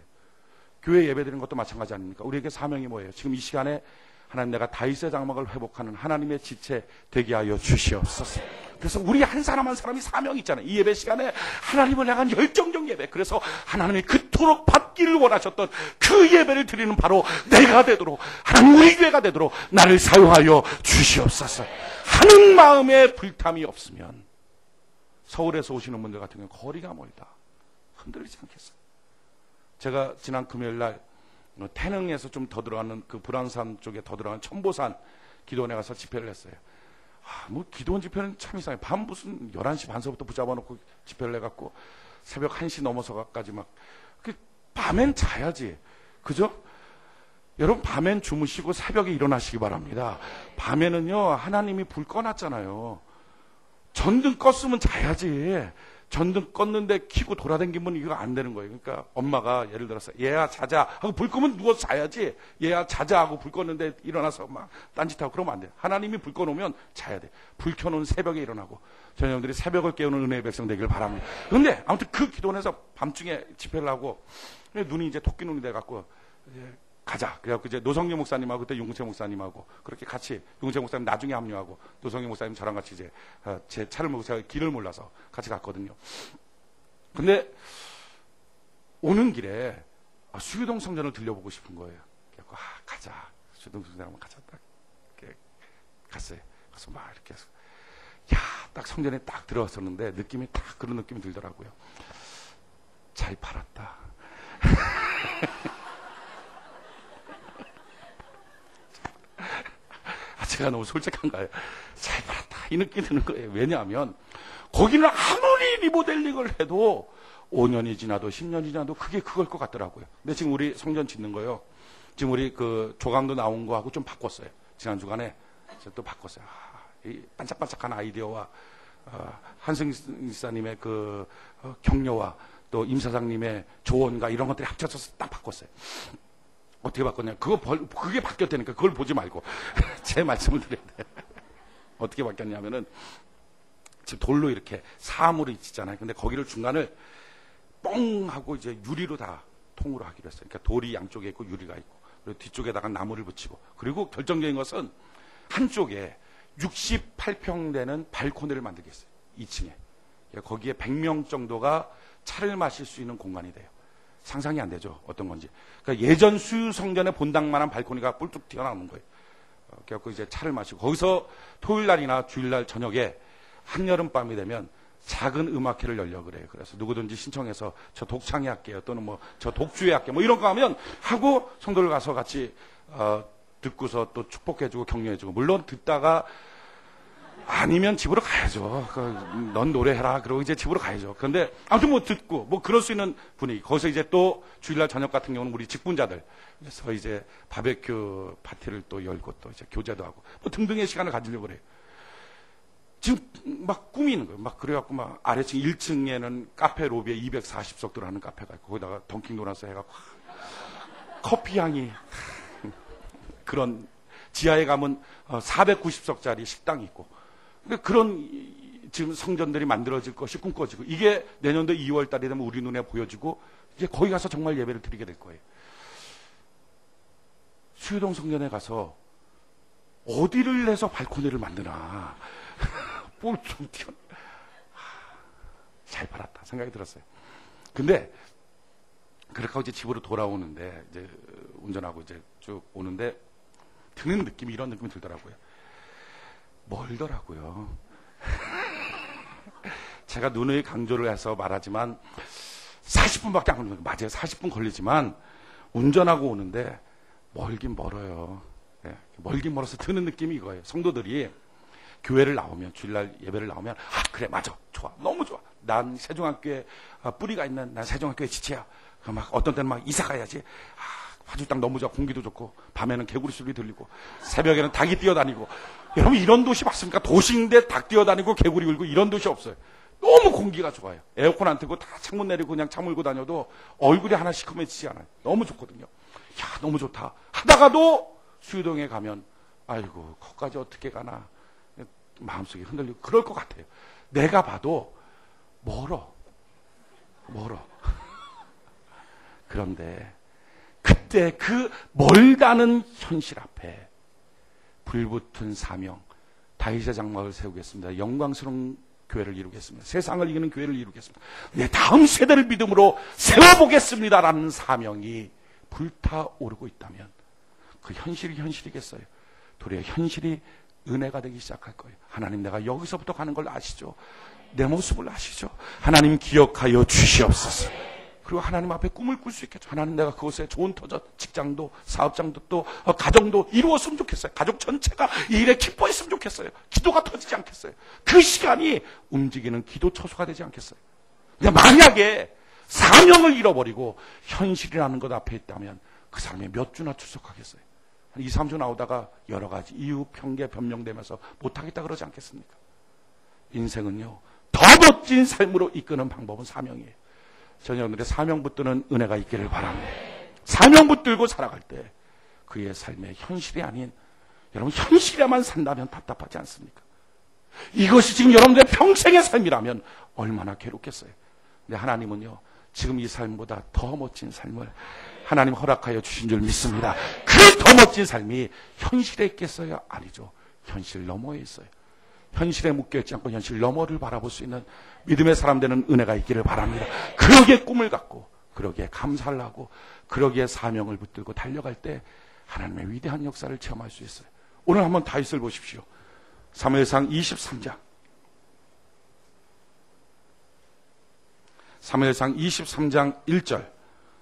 교회 예배드리는 것도 마찬가지 아닙니까? 우리에게 사명이 뭐예요? 지금 이 시간에 하나님 내가 다윗의 장막을 회복하는 하나님의 지체 되게 하여 주시옵소서. 그래서 우리 한 사람 한 사람이 사명이 있잖아요. 이 예배 시간에 하나님을 향한 열정적 예배. 그래서 하나님이 그토록 받기를 원하셨던 그 예배를 드리는 바로 내가 되도록 하나님 우리 교회가 되도록 나를 사용하여 주시옵소서. 하는 마음에 불탐이 없으면 서울에서 오시는 분들 같은 경우는 거리가 멀다. 흔들리지 않겠어요. 제가 지난 금요일 날 태릉에서 좀 더 들어가는 그 불안산 쪽에 더 들어가는 천보산 기도원에 가서 집회를 했어요. 기도원 집회는 참 이상해요. 밤 무슨 11시 반서부터 붙잡아 놓고 집회를 해갖고 새벽 1시 넘어서까지 밤엔 자야지. 그죠? 여러분 밤엔 주무시고 새벽에 일어나시기 바랍니다. 밤에는요 하나님이 불 꺼놨잖아요. 전등 껐으면 자야지. 전등 껐는데 켜고 돌아다니면 이거 안 되는 거예요. 그러니까 엄마가 예를 들어서 얘야 자자 하고 불 끄면 누워서 자야지, 얘야 자자 하고 불 껐는데 일어나서 막 딴짓하고 그러면 안 돼요. 하나님이 불 꺼놓으면 자야 돼. 불 켜놓은 새벽에 일어나고 저희 형들이 새벽을 깨우는 은혜의 백성 되기를 바랍니다. 그런데 아무튼 그 기도원에서 밤중에 집회를 하고 눈이 이제 토끼 눈이 돼갖고 이제 가자. 그래갖고 이제 노성재 목사님하고 그때 용세 목사님하고 그렇게 같이, 용세 목사님 나중에 합류하고 노성재 목사님 저랑 같이 이제 제 차를 몰고 제가 길을 몰라서 같이 갔거든요. 근데 오는 길에 수유동 성전을 들려보고 싶은 거예요. 그래갖고 가자. 수유동 성전 한번 가자. 딱 이렇게 갔어요. 가서 막 이렇게 해서 딱 성전에 딱 들어갔었는데 느낌이 딱 그런 느낌이 들더라고요. 잘 팔았다. 제가 너무 솔직한가요? 잘 팔았다 이 느낌이 드는 거예요. 왜냐하면 거기는 아무리 리모델링을 해도 5년이 지나도 10년이 지나도 그게 그걸 것 같더라고요. 근데 지금 우리 성전 짓는 거요, 지금 우리 그 조강도 나온 거하고 좀 바꿨어요. 지난 주간에 제가 또 바꿨어요. 이 반짝반짝한 아이디어와 한승기사님의 그 격려와 또 임 사장님의 조언과 이런 것들이 합쳐져서 딱 바꿨어요. 어떻게 바꿨냐? 그게 바뀌었다니까. 그걸 보지 말고 제 말씀을 드려야 돼. 어떻게 바뀌었냐면은 지금 돌로 이렇게 사암으로 짓잖아요. 근데 거기를 중간을 뻥 하고 이제 유리로 다 통으로 하기로 했어요. 그러니까 돌이 양쪽에 있고 유리가 있고, 그리고 뒤쪽에다가 나무를 붙이고, 그리고 결정적인 것은 한쪽에 68평 되는 발코니를 만들겠어요. 2층에. 거기에 100명 정도가 차를 마실 수 있는 공간이 돼요. 상상이 안 되죠. 어떤 건지. 그러니까 예전 수성전의 본당만한 발코니가 뿔뚝 튀어나오는 거예요. 그래갖고 이제 차를 마시고, 거기서 토요일 날이나 주일 날 저녁에 한여름 밤이 되면 작은 음악회를 열려 그래요. 그래서 누구든지 신청해서 저 독창회 할게요. 또는 뭐 저 독주회 할게요. 뭐 이런 거 하면 하고 성도들 가서 같이 듣고서 또 축복해주고 격려해주고, 물론 듣다가 아니면 집으로 가야죠. 넌 노래해라. 그러고 이제 집으로 가야죠. 그런데 아무튼 뭐 듣고 뭐 그럴 수 있는 분위기. 거기서 이제 또 주일날 저녁 같은 경우는 우리 직분자들 그래서 이제 바베큐 파티를 또 열고 또 이제 교제도 하고 뭐 등등의 시간을 가지려고 그래요. 지금 막 꾸미는 거예요. 막 그래갖고 막 아래층 1층에는 카페 로비에 240석 들어가는 카페가 있고, 거기다가 던킨 도넛 해갖고 커피 향이 그런, 지하에 가면 490석짜리 식당이 있고, 그런 지금 성전들이 만들어질 것이 꿈꿔지고, 이게 내년도 2월 달이 되면 우리 눈에 보여지고 이제 거기 가서 정말 예배를 드리게 될 거예요. 수유동 성전에 가서 어디를 내서 발코니를 만드나 뭘 좀 튀어. 잘 팔았다 생각이 들었어요. 근데 그렇게 하고 이제 집으로 돌아오는데, 이제 운전하고 이제 쭉 오는데 드는 느낌이 이런 느낌이 들더라고요. 멀더라고요. 제가 누누이 강조를 해서 말하지만 40분밖에 안 걸리는 거예요. 맞아요. 40분 걸리지만 운전하고 오는데 멀긴 멀어요. 네. 멀긴 멀어서 드는 느낌이 이거예요. 성도들이 교회를 나오면, 주일날 예배를 나오면, 그래 맞아, 좋아, 너무 좋아. 난 세종학교에 뿌리가 있는, 난 세종학교의 지체야. 막 어떤 때는 막 이사 가야지. 화주 땅 너무 좋아. 공기도 좋고, 밤에는 개구리 소리 들리고, 새벽에는 닭이 뛰어다니고. 여러분 이런 도시 봤습니까? 도시인데 닭 뛰어다니고 개구리 울고 이런 도시 없어요. 너무 공기가 좋아요. 에어컨 안 틀고 다 창문 내리고 그냥 차 몰고 다녀도 얼굴이 하나 시커매지지 않아요. 너무 좋거든요. 야, 너무 좋다 하다가도 수유동에 가면 아이고 거기까지 어떻게 가나 마음속이 흔들리고 그럴 것 같아요. 내가 봐도 멀어. 그런데 그때 그 멀다는 현실 앞에 불붙은 사명, 다윗의 장막을 세우겠습니다. 영광스러운 교회를 이루겠습니다. 세상을 이기는 교회를 이루겠습니다. 내 다음 세대를 믿음으로 세워보겠습니다라는 사명이 불타오르고 있다면 그 현실이 현실이겠어요? 도리어 현실이 은혜가 되기 시작할 거예요. 하나님, 내가 여기서부터 가는 걸 아시죠? 내 모습을 아시죠? 하나님 기억하여 주시옵소서. 그리고 하나님 앞에 꿈을 꿀 수 있겠죠. 하나님, 내가 그곳에 좋은 터전, 직장도, 사업장도 또 가정도 이루었으면 좋겠어요. 가족 전체가 이 일에 기뻐했으면 좋겠어요. 기도가 터지지 않겠어요. 그 시간이 움직이는 기도 처소가 되지 않겠어요. 근데 만약에 사명을 잃어버리고 현실이라는 것 앞에 있다면 그 사람이 몇 주나 출석하겠어요? 한 2, 3주 나오다가 여러 가지 이유, 편개, 변명되면서 못하겠다 그러지 않겠습니까? 인생은요, 더 멋진 삶으로 이끄는 방법은 사명이에요. 저는 여러분들의 사명 붙드는 은혜가 있기를 바랍니다. 사명 붙들고 살아갈 때 그의 삶의 현실이 아닌, 여러분 현실에만 산다면 답답하지 않습니까? 이것이 지금 여러분들의 평생의 삶이라면 얼마나 괴롭겠어요. 근데 하나님은요, 지금 이 삶보다 더 멋진 삶을 하나님 허락하여 주신 줄 믿습니다. 그 더 멋진 삶이 현실에 있겠어요? 아니죠. 현실 너머에 있어요. 현실에 묶여있지 않고 현실 너머를 바라볼 수 있는 믿음의 사람 되는 은혜가 있기를 바랍니다. 그러기에 꿈을 갖고, 그러기에 감사를 하고, 그러기에 사명을 붙들고 달려갈 때 하나님의 위대한 역사를 체험할 수 있어요. 오늘 한번 다윗을 보십시오. 사무엘상 23장. 사무엘상 23장 1절.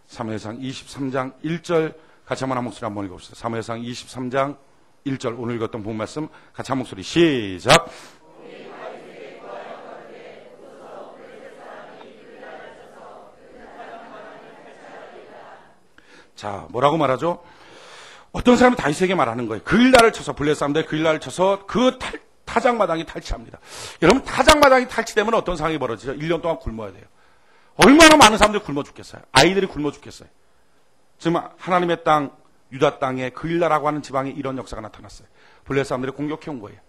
사무엘상 23장 1절 같이 한번 한 목소리 한번 읽어봅시다. 사무엘상 23장 1절 오늘 읽었던 본 말씀 같이 한 목소리 시작. 자, 뭐라고 말하죠? 어떤 사람이 다윗에게 말하는 거예요. 그일라를 쳐서, 블레셋 사람들 그일라를 쳐서 그 타작마당이 탈취합니다. 여러분, 타작마당이 탈취되면 어떤 상황이 벌어지죠? 1년 동안 굶어야 돼요. 얼마나 많은 사람들이 굶어 죽겠어요. 아이들이 굶어 죽겠어요. 지금 하나님의 땅, 유다 땅에 그일라라고 하는 지방에 이런 역사가 나타났어요. 블레셋 사람들이 공격해온 거예요.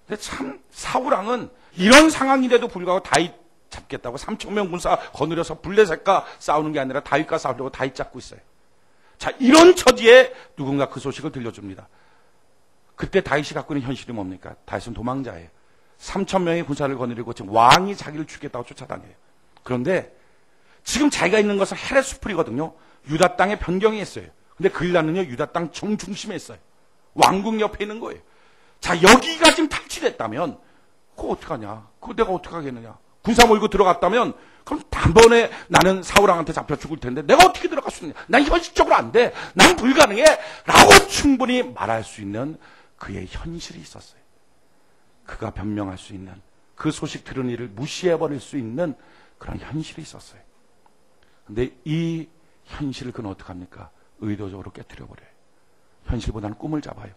근데 참 사울왕은 이런 상황인데도 불구하고 다윗 잡겠다고 3,000명 군사 거느려서 블레셋과 싸우는 게 아니라 다윗과 싸우려고 다윗 잡고 있어요. 자, 이런 처지에 누군가 그 소식을 들려줍니다. 그때 다윗이 갖고 있는 현실이 뭡니까? 다윗은 도망자예요. 3,000명의 군사를 거느리고 지금 왕이 자기를 죽겠다고 쫓아다녀요. 그런데 지금 자기가 있는 것은 헤레스풀이거든요. 유다 땅에 변경이 있어요. 근데 그일라는요, 유다 땅 정중심에 있어요. 왕궁 옆에 있는 거예요. 자, 여기가 지금 탈취됐다면 그거 어떡하냐? 그거 내가 어떻게 하겠느냐? 군사 몰고 들어갔다면 그럼 단번에 나는 사울왕한테 잡혀 죽을 텐데 내가 어떻게 들어갈 수 있느냐? 난 현실적으로 안 돼. 난 불가능해. 라고 충분히 말할 수 있는 그의 현실이 있었어요. 그가 변명할 수 있는, 그 소식 들은 이를 무시해버릴 수 있는 그런 현실이 있었어요. 근데 이 현실을 그는 어떡합니까? 의도적으로 깨트려버려요. 현실보다는 꿈을 잡아요.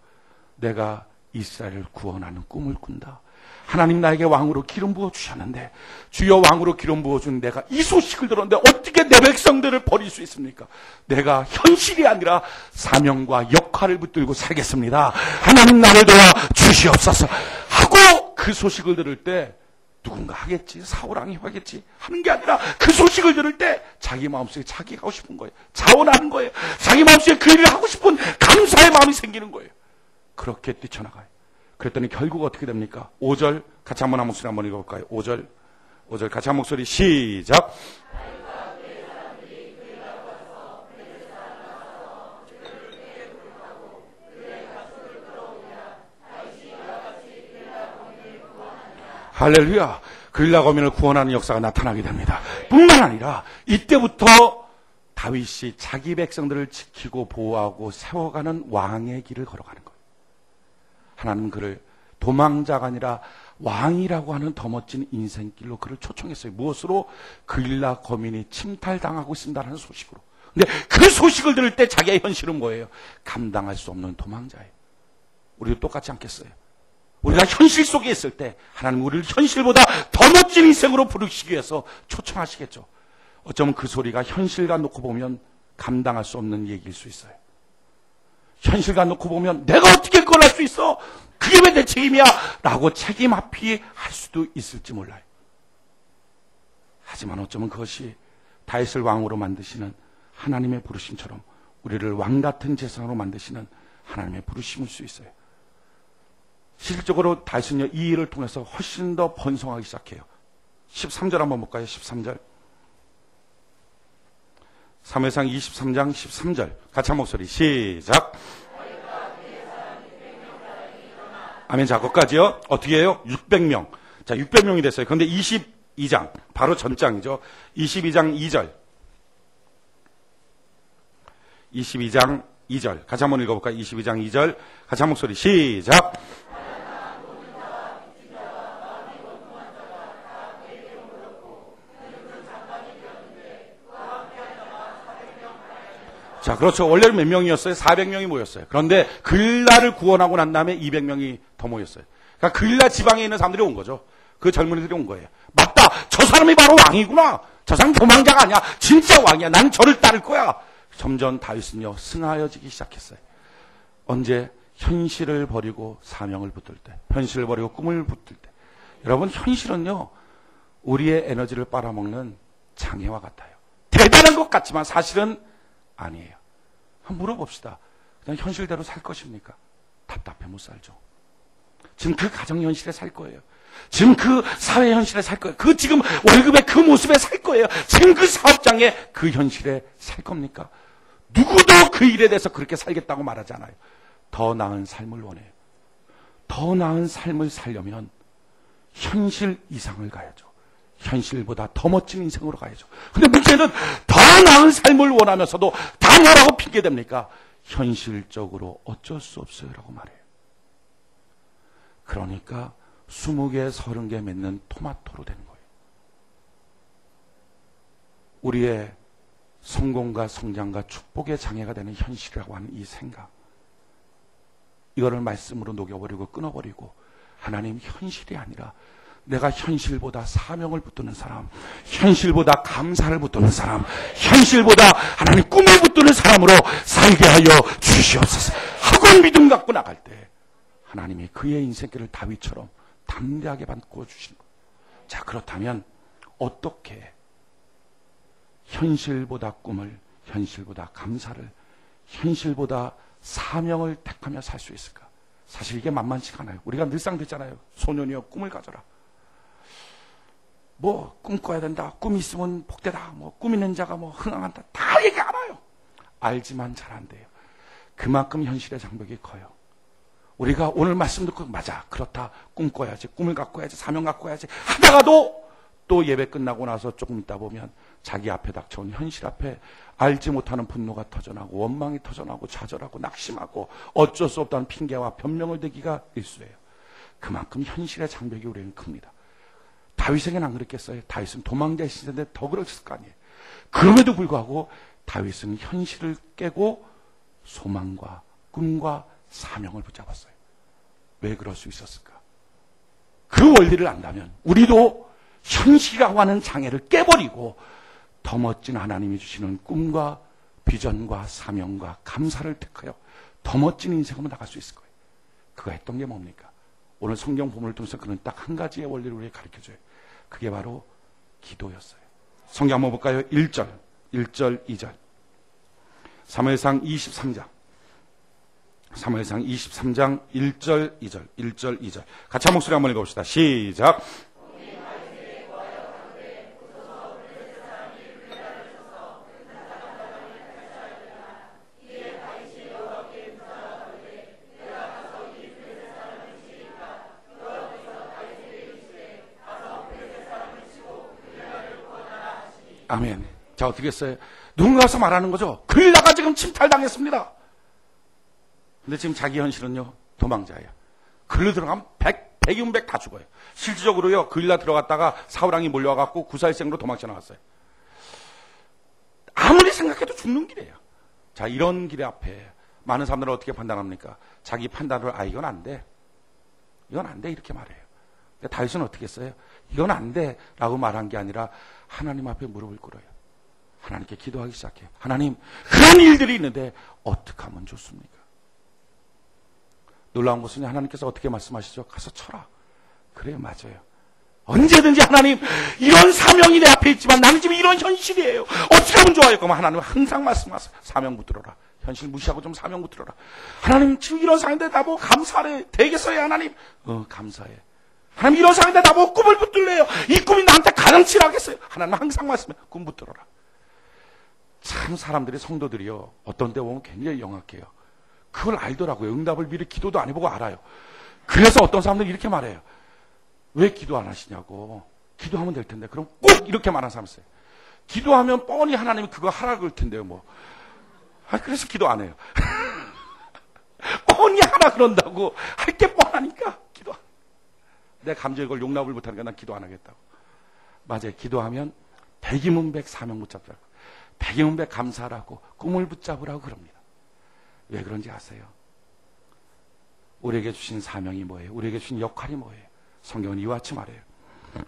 내가 이스라엘을 구원하는 꿈을 꾼다. 하나님 나에게 왕으로 기름 부어주셨는데, 주여 왕으로 기름 부어준 내가 이 소식을 들었는데 어떻게 내 백성들을 버릴 수 있습니까? 내가 현실이 아니라 사명과 역할을 붙들고 살겠습니다. 하나님 나를 도와 주시옵소서 하고 그 소식을 들을 때 누군가 하겠지, 사울왕이 하겠지 하는 게 아니라 그 소식을 들을 때 자기 마음속에 자기가 하고 싶은 거예요. 자원하는 거예요. 자기 마음속에 그 일을 하고 싶은 감사의 마음이 생기는 거예요. 그렇게 뛰쳐나가요. 그랬더니 결국 어떻게 됩니까? 5절 같이 한번 한 목소리 한번 읽어볼까요? 5절 같이 한 목소리 시작. 할렐루야. 그일라 거민을 구원하는 역사가 나타나게 됩니다. 뿐만 아니라 이때부터 다윗이 자기 백성들을 지키고 보호하고 세워가는 왕의 길을 걸어가는 거예요. 하나님은 그를 도망자가 아니라 왕이라고 하는 더 멋진 인생길로 그를 초청했어요. 무엇으로? 그일라 거민이 침탈당하고 있습니다라는 소식으로. 근데 그 소식을 들을 때 자기의 현실은 뭐예요? 감당할 수 없는 도망자예요. 우리도 똑같지 않겠어요? 우리가 현실 속에 있을 때 하나님 우리를 현실보다 더 멋진 인생으로 부르시기 위해서 초청하시겠죠. 어쩌면 그 소리가 현실과 놓고 보면 감당할 수 없는 얘기일 수 있어요. 현실과 놓고 보면 내가 어떻게 그걸 할 수 있어? 그게 왜 내 책임이야? 라고 책임 앞이 할 수도 있을지 몰라요. 하지만 어쩌면 그것이 다윗을 왕으로 만드시는 하나님의 부르심처럼 우리를 왕 같은 재상으로 만드시는 하나님의 부르심일 수 있어요. 실질적으로 다윗은요, 이 일을 통해서 훨씬 더 번성하기 시작해요. 13절 한번 볼까요? 13절. 사무엘상 23장 13절. 같이 한 목소리 시작. 아멘. 자, 거기까지요. 어떻게 해요? 600명. 자, 600명이 됐어요. 그런데 22장, 바로 전장이죠. 22장 2절. 22장 2절. 같이 한번 읽어볼까요? 22장 2절. 같이 한 목소리 시작. 자, 그렇죠. 원래는 몇 명이었어요? 400명이 모였어요. 그런데 그일라를 구원하고 난 다음에 200명이 더 모였어요. 그러니까 그일라 지방에 있는 사람들이 온 거죠. 그 젊은이들이 온 거예요. 맞다. 저 사람이 바로 왕이구나. 저 사람 도망자가 아니야. 진짜 왕이야. 난 저를 따를 거야. 점점 다윗은요, 승하여지기 시작했어요. 언제? 현실을 버리고 사명을 붙들 때, 현실을 버리고 꿈을 붙들 때. 여러분, 현실은요, 우리의 에너지를 빨아먹는 장애와 같아요. 대단한 것 같지만 사실은 아니에요. 한번 물어봅시다. 그냥 현실대로 살 것입니까? 답답해 못 살죠. 지금 그 가정 현실에 살 거예요. 지금 그 사회 현실에 살 거예요. 그 지금 월급의 그 모습에 살 거예요. 지금 그 사업장의 그 현실에 살 겁니까? 누구도 그 일에 대해서 그렇게 살겠다고 말하지 않아요. 더 나은 삶을 원해요. 더 나은 삶을 살려면 현실 이상을 가야죠. 현실보다 더 멋진 인생으로 가야죠. 근데 문제는 더 나은 삶을 원하면서도 다 뭐라고 핑계댑니까? 현실적으로 어쩔 수 없어요 라고 말해요. 그러니까 20개, 30개 맺는 토마토로 되는 거예요. 우리의 성공과 성장과 축복의 장애가 되는 현실이라고 하는 이 생각, 이거를 말씀으로 녹여버리고 끊어버리고, 하나님, 현실이 아니라 내가 현실보다 사명을 붙드는 사람, 현실보다 감사를 붙드는 사람, 현실보다 하나님 꿈을 붙드는 사람으로 살게 하여 주시옵소서 하고 믿음 갖고 나갈 때 하나님이 그의 인생길을 다윗처럼 담대하게 바꾸어 주시는 거예요. 자, 그렇다면 어떻게 현실보다 꿈을, 현실보다 감사를, 현실보다 사명을 택하며 살 수 있을까? 사실 이게 만만치가 않아요. 우리가 늘상 듣잖아요. 소년이여 꿈을 가져라. 뭐 꿈꿔야 된다. 꿈이 있으면 복되다. 뭐 꿈 있는 자가 뭐 흥황한다. 다 얘기 알아요. 알지만 잘 안 돼요. 그만큼 현실의 장벽이 커요. 우리가 오늘 말씀 듣고 맞아, 그렇다, 꿈꿔야지, 꿈을 갖고 야지, 사명 갖고 야지 하다가도 또 예배 끝나고 나서 조금 있다 보면 자기 앞에 닥쳐온 현실 앞에 알지 못하는 분노가 터져나고 원망이 터져나고 좌절하고 낙심하고 어쩔 수 없다는 핑계와 변명을 대기가 일수예요. 그만큼 현실의 장벽이 우리는 큽니다. 다윗에게는 안 그랬겠어요? 다윗은 도망자의 시대인데 더 그랬을 거 아니에요. 그럼에도 불구하고 다윗은 현실을 깨고 소망과 꿈과 사명을 붙잡았어요. 왜 그럴 수 있었을까? 그 원리를 안다면 우리도 현실이라고 하는 장애를 깨버리고 더 멋진 하나님이 주시는 꿈과 비전과 사명과 감사를 택하여 더 멋진 인생으로 나갈 수 있을 거예요. 그가 했던 게 뭡니까? 오늘 성경 본문을 통해서 그는 딱 한 가지의 원리를 우리에게 가르쳐줘요. 그게 바로 기도였어요. 성경 한번 볼까요? 1절, 2절. 사무엘상 23장. 사무엘상 23장 1절, 2절, 1절, 2절. 같이 한 목소리 한번 읽어봅시다. 시작. 아멘. 자, 어떻게 했어요? 누군가 와서 말하는 거죠. 그일라가 지금 침탈당했습니다. 근데 지금 자기 현실은요, 도망자예요. 글로 들어가면 100이면 다 죽어요. 실질적으로요, 그일라 들어갔다가 사울왕이 몰려와갖고 구사일생으로 도망쳐 나갔어요. 아무리 생각해도 죽는 길이에요. 자, 이런 길 앞에 많은 사람들은 어떻게 판단합니까? 자기 판단을, 이건 안 돼. 이건 안 돼. 이렇게 말해요. 근데 다윗은 어떻게 했어요? 이건 안 돼. 라고 말한 게 아니라 하나님 앞에 무릎을 꿇어요. 하나님께 기도하기 시작해요. 하나님, 그런 일들이 있는데 어떻게 하면 좋습니까? 놀라운 것은 하나님께서 어떻게 말씀하시죠? 가서 쳐라. 그래요, 맞아요. 언제든지 하나님, 이런 사명이 내 앞에 있지만 나는 지금 이런 현실이에요. 어떻게 하면 좋아요? 그러면 하나님은 항상 말씀하세요. 사명 붙들어라. 현실 무시하고 좀 사명 붙들어라. 하나님, 지금 이런 상황인데 나보고 감사해. 되겠어요, 하나님? 감사해. 하나님, 이런 상황인데 나보고 꿈을 붙들래요. 이 꿈이 나한테 가능치라겠어요. 하나님 항상 말씀해. 꿈 붙들어라. 참 사람들이, 성도들이요, 어떤 때 보면 굉장히 영악해요. 그걸 알더라고요. 응답을 미리 기도도 안 해보고 알아요. 그래서 어떤 사람들이 이렇게 말해요. 왜 기도 안 하시냐고. 기도하면 될 텐데. 그럼 꼭 이렇게 말하는 사람 있어요. 기도하면 뻔히 하나님이 그거 하라 그럴 텐데요, 뭐. 그래서 기도 안 해요. 뻔히 하라 그런다고. 할 게 뻔하니까 기도 안 해요. 내 감정에 그걸 용납을 못하니까 난 기도 안 하겠다고. 맞아요. 기도하면 백이문백 사명 붙잡자고. 백이문백 감사라고 꿈을 붙잡으라고 그럽니다. 왜 그런지 아세요? 우리에게 주신 사명이 뭐예요? 우리에게 주신 역할이 뭐예요? 성경은 이와 같이 말해요.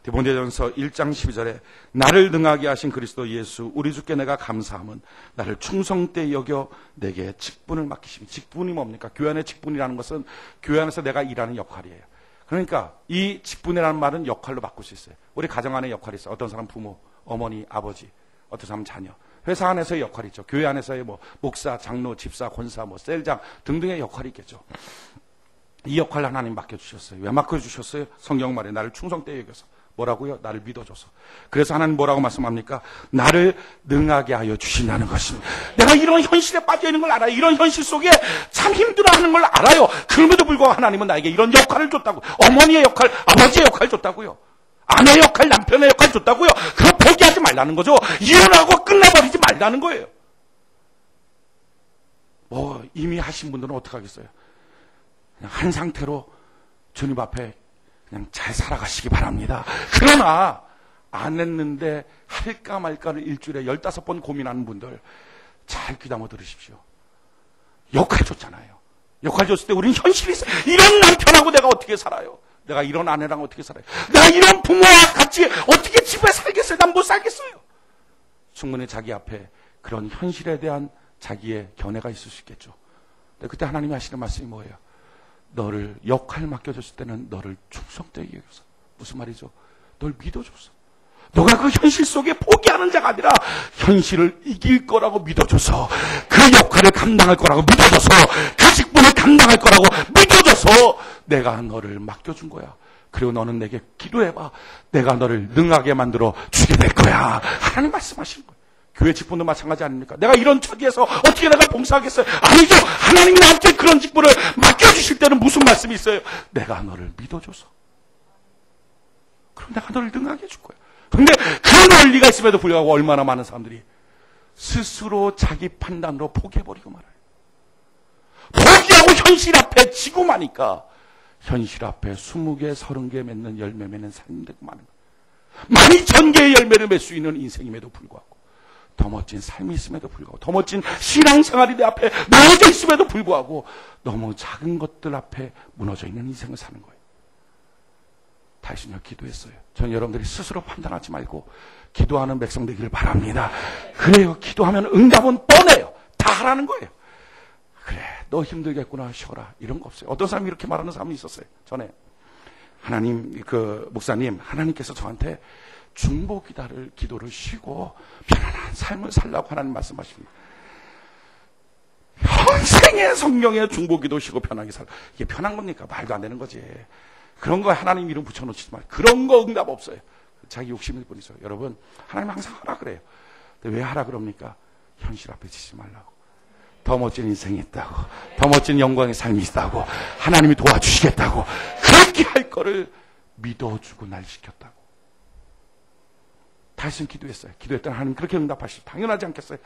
디모데전서 1장 12절에 나를 능하게 하신 그리스도 예수 우리 주께 내가 감사함은 나를 충성되이 여겨 내게 직분을 맡기심이. 직분이 뭡니까? 교회 안의 직분이라는 것은 교회 안에서 내가 일하는 역할이에요. 그러니까 이 직분이라는 말은 역할로 바꿀 수 있어요. 우리 가정 안에 역할이 있어요. 어떤 사람 부모, 어머니, 아버지, 어떤 사람 자녀. 회사 안에서의 역할이 있죠. 교회 안에서의 목사, 장로, 집사, 권사, 셀장 등등의 역할이 있겠죠. 이 역할을 하나님 맡겨주셨어요. 왜 맡겨주셨어요? 성경 말에 나를 충성되이 여겨서. 뭐라고요? 나를 믿어줘서. 그래서 하나님 뭐라고 말씀합니까? 나를 능하게 하여 주신다는 것입니다. 내가 이런 현실에 빠져있는 걸 알아요. 이런 현실 속에 참 힘들어하는 걸 알아요. 그럼에도 불구하고 하나님은 나에게 이런 역할을 줬다고. 어머니의 역할, 아버지의 역할을 줬다고요. 아내의 역할, 남편의 역할을 줬다고요. 그거 포기하지 말라는 거죠. 일어나고 끝나버리지 말라는 거예요. 이미 하신 분들은 어떡하겠어요? 그냥 한 상태로 주님 앞에 그냥 잘 살아가시기 바랍니다. 그러나 안 했는데 할까 말까를 일주일에 15번 고민하는 분들 잘 귀담아 들으십시오. 역할 줬잖아요. 역할 줬을 때 우리는 현실이 있어요. 이런 남편하고 내가 어떻게 살아요? 내가 이런 아내랑 어떻게 살아요? 내가 이런 부모와 같이 어떻게 집에 살겠어요? 난 못 살겠어요. 충분히 자기 앞에 그런 현실에 대한 자기의 견해가 있을 수 있겠죠. 근데 그때 하나님이 하시는 말씀이 뭐예요? 너를 역할 맡겨줬을 때는 너를 충성되게 여겨서. 무슨 말이죠? 널 믿어줬어. 너가 그 현실 속에 포기하는 자가 아니라 현실을 이길 거라고 믿어줘서, 그 역할을 감당할 거라고 믿어줘서, 그 직분을 감당할 거라고 믿어줘서 내가 너를 맡겨준 거야. 그리고 너는 내게 기도해봐. 내가 너를 능하게 만들어 주게 될 거야. 하나님 말씀하시는 거예요. 교회 직분도 마찬가지 아닙니까? 내가 이런 처지에서 어떻게 내가 봉사하겠어요? 아니죠. 하나님이 나한테 그런 직분을 맡겨주실 때는 무슨 말씀이 있어요? 내가 너를 믿어줘서. 그럼 내가 너를 능하게 해줄 거야. 그런데 그런 원리가 있음에도 불구하고 얼마나 많은 사람들이 스스로 자기 판단으로 포기해버리고 말아요. 포기하고 현실 앞에 지고 마니까 현실 앞에 20개, 30개 맺는 열매 맺는 삶이 되고 마는 거예요. 많이 1000개의 열매를 맺을 수 있는 인생임에도 불구하고, 더 멋진 삶이 있음에도 불구하고, 더 멋진 신앙생활이 내 앞에 놓여져 있음에도 불구하고 너무 작은 것들 앞에 무너져 있는 인생을 사는 거예요. 다시요 기도했어요. 전 여러분들이 스스로 판단하지 말고 기도하는 백성 되기를 바랍니다. 그래요. 기도하면 응답은 뻔해요. 다 하라는 거예요. 그래, 너 힘들겠구나, 쉬어라. 이런 거 없어요. 어떤 사람이 이렇게 말하는 사람이 있었어요. 전에 하나님, 목사님, 하나님께서 저한테 기도를 쉬고 편안한 삶을 살라고 하나님 말씀하십니다. 평생의 성경에 중보기도 쉬고 편하게 살라. 이게 편한 겁니까? 말도 안 되는 거지. 그런 거 하나님 이름 붙여놓지 말. 그런 거 응답 없어요. 자기 욕심일 뿐이죠. 여러분, 하나님 항상 하라 그래요. 근데 왜 하라 그럽니까? 현실 앞에 지지 말라고. 더 멋진 인생이 있다고, 더 멋진 영광의 삶이 있다고, 하나님이 도와주시겠다고, 그렇게 할 거를 믿어주고 날 시켰다고. 다시는 기도했어요. 기도했더니 하나님 그렇게 응답하시죠. 당연하지 않겠어요?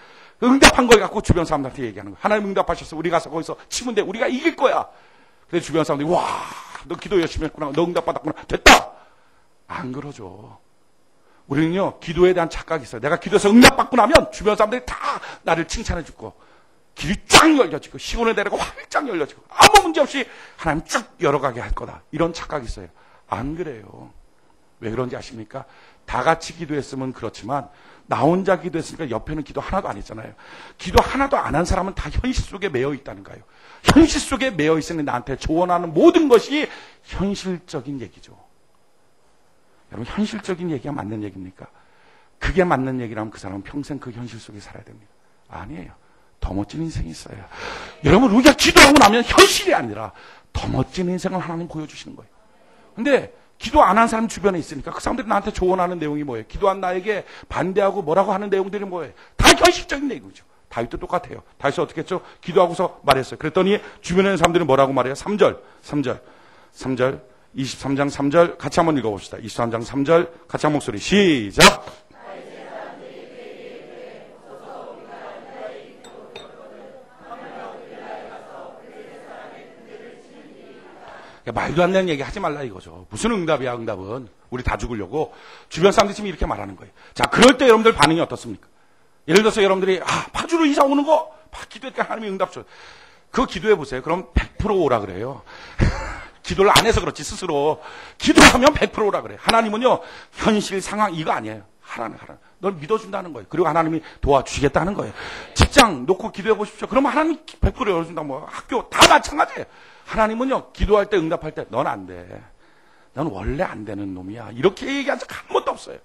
응답한 걸 갖고 주변 사람들한테 얘기하는 거예요. 하나님 응답하셨어. 우리 가서 거기서 치면 돼. 우리가 이길 거야. 근데 주변 사람들이, 와, 너 기도 열심히 했구나. 너 응답받았구나. 됐다. 안 그러죠. 우리는요, 기도에 대한 착각이 있어요. 내가 기도해서 응답받고 나면 주변 사람들이 다 나를 칭찬해 주고, 길이 쫙 열려지고, 시온의 대로가 활짝 열려지고, 아무 문제 없이 하나님 쭉 열어가게 할 거다. 이런 착각이 있어요. 안 그래요. 왜 그런지 아십니까? 다 같이 기도했으면 그렇지만 나 혼자 기도했으니까 옆에는 기도 하나도 안 했잖아요. 기도 하나도 안 한 사람은 다 현실 속에 매여 있다는 거예요. 현실 속에 매여 있으니 나한테 조언하는 모든 것이 현실적인 얘기죠. 여러분, 현실적인 얘기가 맞는 얘기입니까? 그게 맞는 얘기라면 그 사람은 평생 그 현실 속에 살아야 됩니다. 아니에요. 더 멋진 인생이 있어요. 여러분, 우리가 기도하고 나면 현실이 아니라 더 멋진 인생을 하나님 보여주시는 거예요. 근데 기도 안 한 사람 주변에 있으니까 그 사람들이 나한테 조언하는 내용이 뭐예요? 기도한 나에게 반대하고 뭐라고 하는 내용들이 뭐예요? 다 현실적인 내용이죠. 다윗도 똑같아요. 다윗이 어떻게 했죠? 기도하고서 말했어요. 그랬더니 주변에 있는 사람들이 뭐라고 말해요? 3절, 23장 3절 같이 한번 읽어봅시다. 23장 3절 같이 한 목소리 시작. 말도 안 되는 얘기 하지 말라 이거죠. 무슨 응답이야, 응답은. 우리 다 죽으려고. 주변 사람들이 지금 이렇게 말하는 거예요. 자, 그럴 때 여러분들 반응이 어떻습니까? 예를 들어서 여러분들이, 파주로 이사 오는 거, 기도했더니 하나님이 응답 줘. 그거 기도해 보세요. 그럼 100% 오라 그래요. 기도를 안 해서 그렇지 스스로. 기도하면 100%라 그래. 하나님은요 현실 상황 이거 아니에요. 하라는 널 믿어준다는 거예요. 그리고 하나님이 도와주시겠다는 거예요. 직장 놓고 기도해 보십시오. 그러면 하나님 100% 열어준다. 뭐 학교 다 마찬가지예요. 하나님은요 기도할 때 응답할 때 넌 안 돼. 넌 원래 안 되는 놈이야. 이렇게 얘기한 적 한 번도 없어요.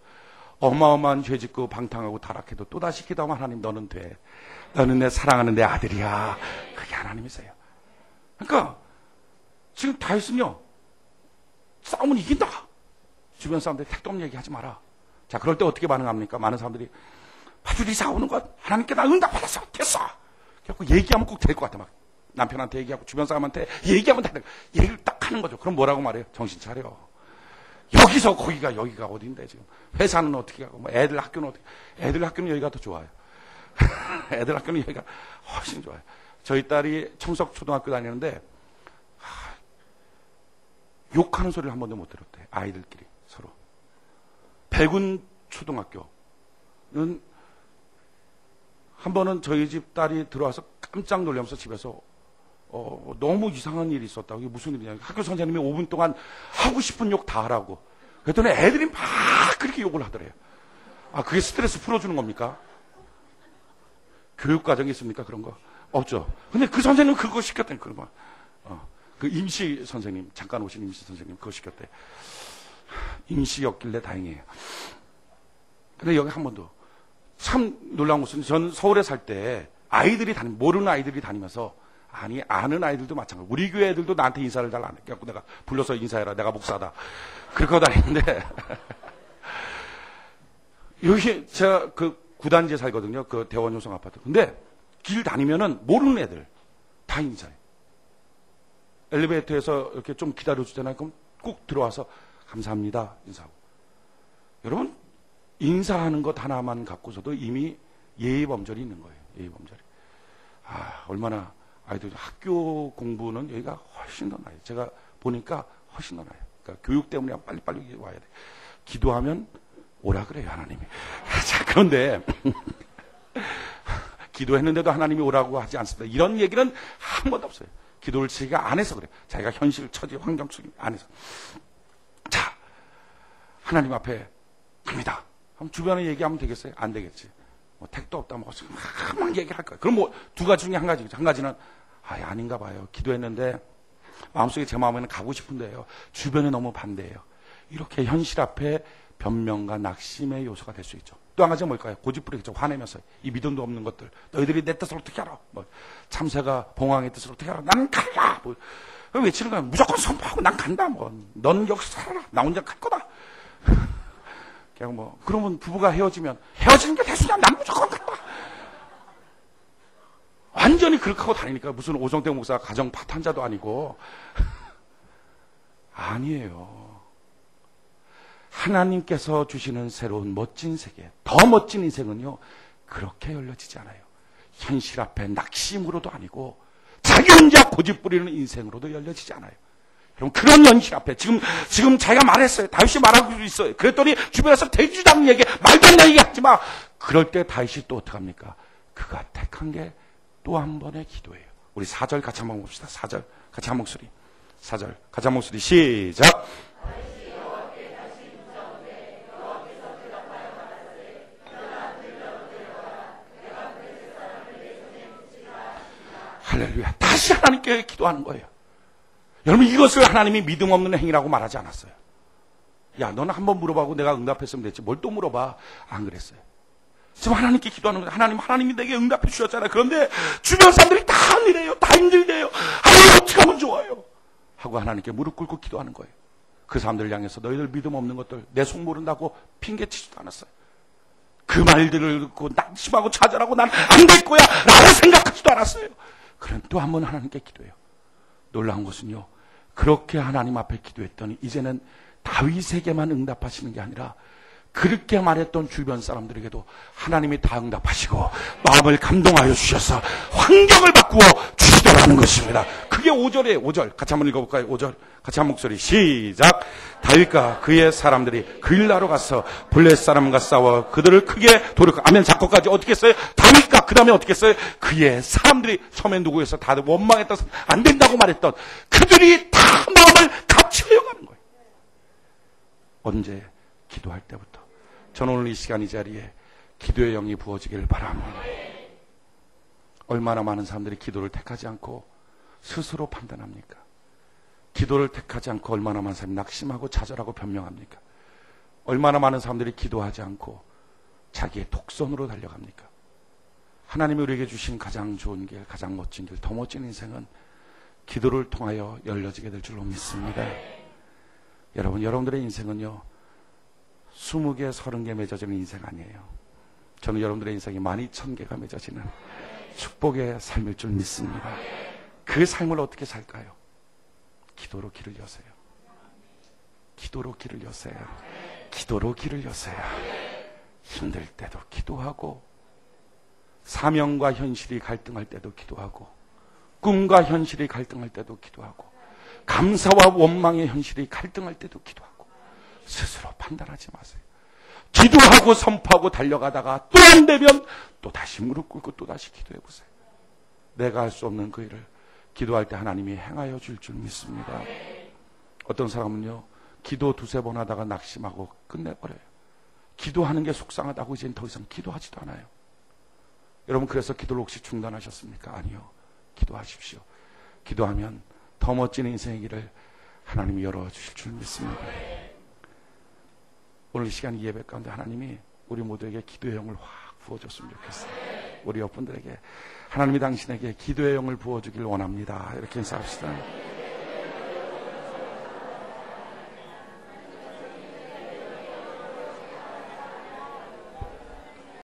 어마어마한 죄 짓고 방탕하고 타락해도 또다시 기도하면 하나님 너는 돼. 너는 내 사랑하는 내 아들이야. 그게 하나님이세요. 그러니까 지금 다윗은요 싸움은 이긴다. 주변 사람들이 택도 없는 얘기하지 마라. 자, 그럴 때 어떻게 반응합니까? 많은 사람들이 아주 네 싸우는 것 하나님께 나 응답받았어. 됐어. 그래서 얘기하면 꼭 될 것 같아. 막 남편한테 얘기하고 주변 사람한테 얘기하면 다 돼. 얘기를 딱 하는 거죠. 그럼 뭐라고 말해요? 정신 차려. 여기서 거기가 여기가 어딘데 지금. 회사는 어떻게 하고 뭐 애들 학교는 어떻게. 애들 학교는 여기가 더 좋아요. 애들 학교는 여기가 훨씬 좋아요. 저희 딸이 청석초등학교 다니는데 욕하는 소리를 한 번도 못 들었대. 아이들끼리 서로. 백운 초등학교는 한 번은 저희 집 딸이 들어와서 깜짝 놀라면서 집에서 너무 이상한 일이 있었다고. 이게 무슨 일이냐. 학교 선생님이 5분 동안 하고 싶은 욕 다 하라고. 그랬더니 애들이 막 그렇게 욕을 하더래요. 아, 그게 스트레스 풀어주는 겁니까? 교육과정이 있습니까? 그런 거? 없죠. 근데 그 선생님은 그거 시켰다니, 그런 거. 그 임시 선생님, 잠깐 오신 임시 선생님, 그거 시켰대. 임시였길래 다행이에요. 근데 여기 한 번도. 참 놀라운 것은 전 서울에 살 때 모르는 아이들이 다니면서 아니, 아는 아이들도 마찬가지고. 우리 교회 애들도 나한테 인사를 잘 안 해. 그래갖고 내가 불러서 인사해라. 내가 목사다. 그렇게 하고 다니는데. 여기 제가 그 구단지에 살거든요. 그 대원효성 아파트. 근데 길 다니면은 모르는 애들 다 인사해. 엘리베이터에서 이렇게 좀 기다려주잖아요. 그럼 꼭 들어와서 감사합니다. 인사하고. 여러분, 인사하는 것 하나만 갖고서도 이미 예의범절이 있는 거예요. 예의범절이. 얼마나 아이들 학교 공부는 여기가 훨씬 더 나아요. 제가 보니까 훨씬 더 나아요. 그러니까 교육 때문에 빨리빨리 와야 돼. 기도하면 오라 그래요, 하나님이. 자, 그런데 기도했는데도 하나님이 오라고 하지 않습니다. 이런 얘기는 한 번도 없어요. 기도를 자기가 안 해서 그래요. 자기가 현실, 처지, 환경 속에 안 해서. 자, 하나님 앞에 갑니다. 그럼 주변에 얘기하면 되겠어요? 안 되겠지. 뭐 택도 없다, 뭐 막 얘기를 할 거예요. 그럼 뭐 두 가지 중에 한 가지죠. 한 가지는 아닌가 봐요. 기도했는데 마음속에 제 마음에는 가고 싶은데요. 주변에 너무 반대해요. 이렇게 현실 앞에 변명과 낙심의 요소가 될 수 있죠. 또 한 가지가 뭘까요? 고집부리겠죠. 화내면서 이 믿음도 없는 것들. 너희들이 내 뜻을 어떻게 알아? 뭐 참새가 봉황의 뜻을 어떻게 알아? 나는 갈라. 뭐 외치는 거야. 무조건 선포하고 난 간다. 뭐 넌 여기서 살아라. 나 혼자 갈 거다. 그냥 뭐 그러면 부부가 헤어지면 헤어지는 게 대수냐? 난 무조건 간다. 완전히 그렇게 하고 다니니까 무슨 오정태 목사가 가정 파탄자도 아니고 아니에요. 하나님께서 주시는 새로운 멋진 세계, 더 멋진 인생은요 그렇게 열려지지 않아요. 현실 앞에 낙심으로도 아니고 자기 혼자 고집 부리는 인생으로도 열려지지 않아요. 그럼 그런 현실 앞에 지금 자기가 말했어요. 다윗이 말하고 있어요. 그랬더니 주변에서 대주당 얘기, 말도 안 되는 얘기 하지 마. 그럴 때 다윗이 또 어떡합니까? 그가 택한 게 또 한 번의 기도예요. 우리 4절 같이 한번 봅시다. 4절 같이 한 목소리. 4절 같이 한 목소리 시작. 할렐루야. 다시 하나님께 기도하는 거예요. 여러분, 이것을 하나님이 믿음 없는 행위라고 말하지 않았어요. 야, 너는 한번 물어봐고 내가 응답했으면 됐지. 뭘 또 물어봐. 안 그랬어요. 지금 하나님께 기도하는 거예요. 하나님이 내게 응답해 주셨잖아요. 그런데 주변 사람들이 다 이래요. 다 힘들대요. 하나님 어떻게 하면 좋아요? 하고 하나님께 무릎 꿇고 기도하는 거예요. 그 사람들을 향해서 너희들 믿음 없는 것들 내 속 모른다고 핑계치지도 않았어요. 그 말들을 듣고 낙심하고 좌절하고 난 안 될 거야 라고 생각하지도 않았어요. 그럼 또 한 번 하나님께 기도해요. 놀라운 것은요, 그렇게 하나님 앞에 기도했더니 이제는 다윗에게만 응답하시는 게 아니라 그렇게 말했던 주변 사람들에게도 하나님이 다 응답하시고 마음을 감동하여 주셔서 환경을 바꾸어 주시더라는 것입니다. 그게 5절이에요. 5절 같이 한번 읽어볼까요? 5절 같이 한 목소리 시작. 다윗과 그의 사람들이 그 일나로 가서 블레셋 사람과 싸워 그들을 크게 도륙. 아멘. 작곡까지 어떻게 했어요? 다윗과 그 다음에 어떻게 했어요? 그의 사람들이 처음에 누구였어? 다들 원망했던 안 된다고 말했던 그 그들이 다 마음을 같이 외워가는 거예요. 언제? 기도할 때부터. 저는 오늘 이 시간 이 자리에 기도의 영이 부어지기를 바랍니다. 얼마나 많은 사람들이 기도를 택하지 않고 스스로 판단합니까? 기도를 택하지 않고 얼마나 많은 사람이 낙심하고 좌절하고 변명합니까? 얼마나 많은 사람들이 기도하지 않고 자기의 독선으로 달려갑니까? 하나님이 우리에게 주신 가장 좋은 길, 가장 멋진 길, 더 멋진 인생은 기도를 통하여 열려지게 될 줄로 믿습니다. 여러분, 여러분들의 인생은요 20개, 30개 맺어지는 인생 아니에요. 저는 여러분들의 인생이 12,000개가 맺어지는 축복의 삶일 줄 믿습니다. 그 삶을 어떻게 살까요? 기도로 길을 여세요. 기도로 길을 여세요. 기도로 길을 여세요. 힘들 때도 기도하고, 사명과 현실이 갈등할 때도 기도하고, 꿈과 현실이 갈등할 때도 기도하고, 감사와 원망의 현실이 갈등할 때도 기도하고, 스스로 판단하지 마세요. 기도하고 선포하고 달려가다가 또 안 되면 또 다시 무릎 꿇고 또 다시 기도해 보세요. 내가 할 수 없는 그 일을 기도할 때 하나님이 행하여 줄 줄 믿습니다. 어떤 사람은요 기도 두세 번 하다가 낙심하고 끝내버려요. 기도하는 게 속상하다고 이제는 더 이상 기도하지도 않아요. 여러분, 그래서 기도를 혹시 중단하셨습니까? 아니요. 기도하십시오. 기도하면 더 멋진 인생의 길을 하나님이 열어주실 줄 믿습니다. 오늘 이 시간 이 예배 가운데 하나님이 우리 모두에게 기도의 영을 확 부어줬으면 좋겠어요. 우리 옆분들에게 하나님이 당신에게 기도의 영을 부어주길 원합니다. 이렇게 인사합시다.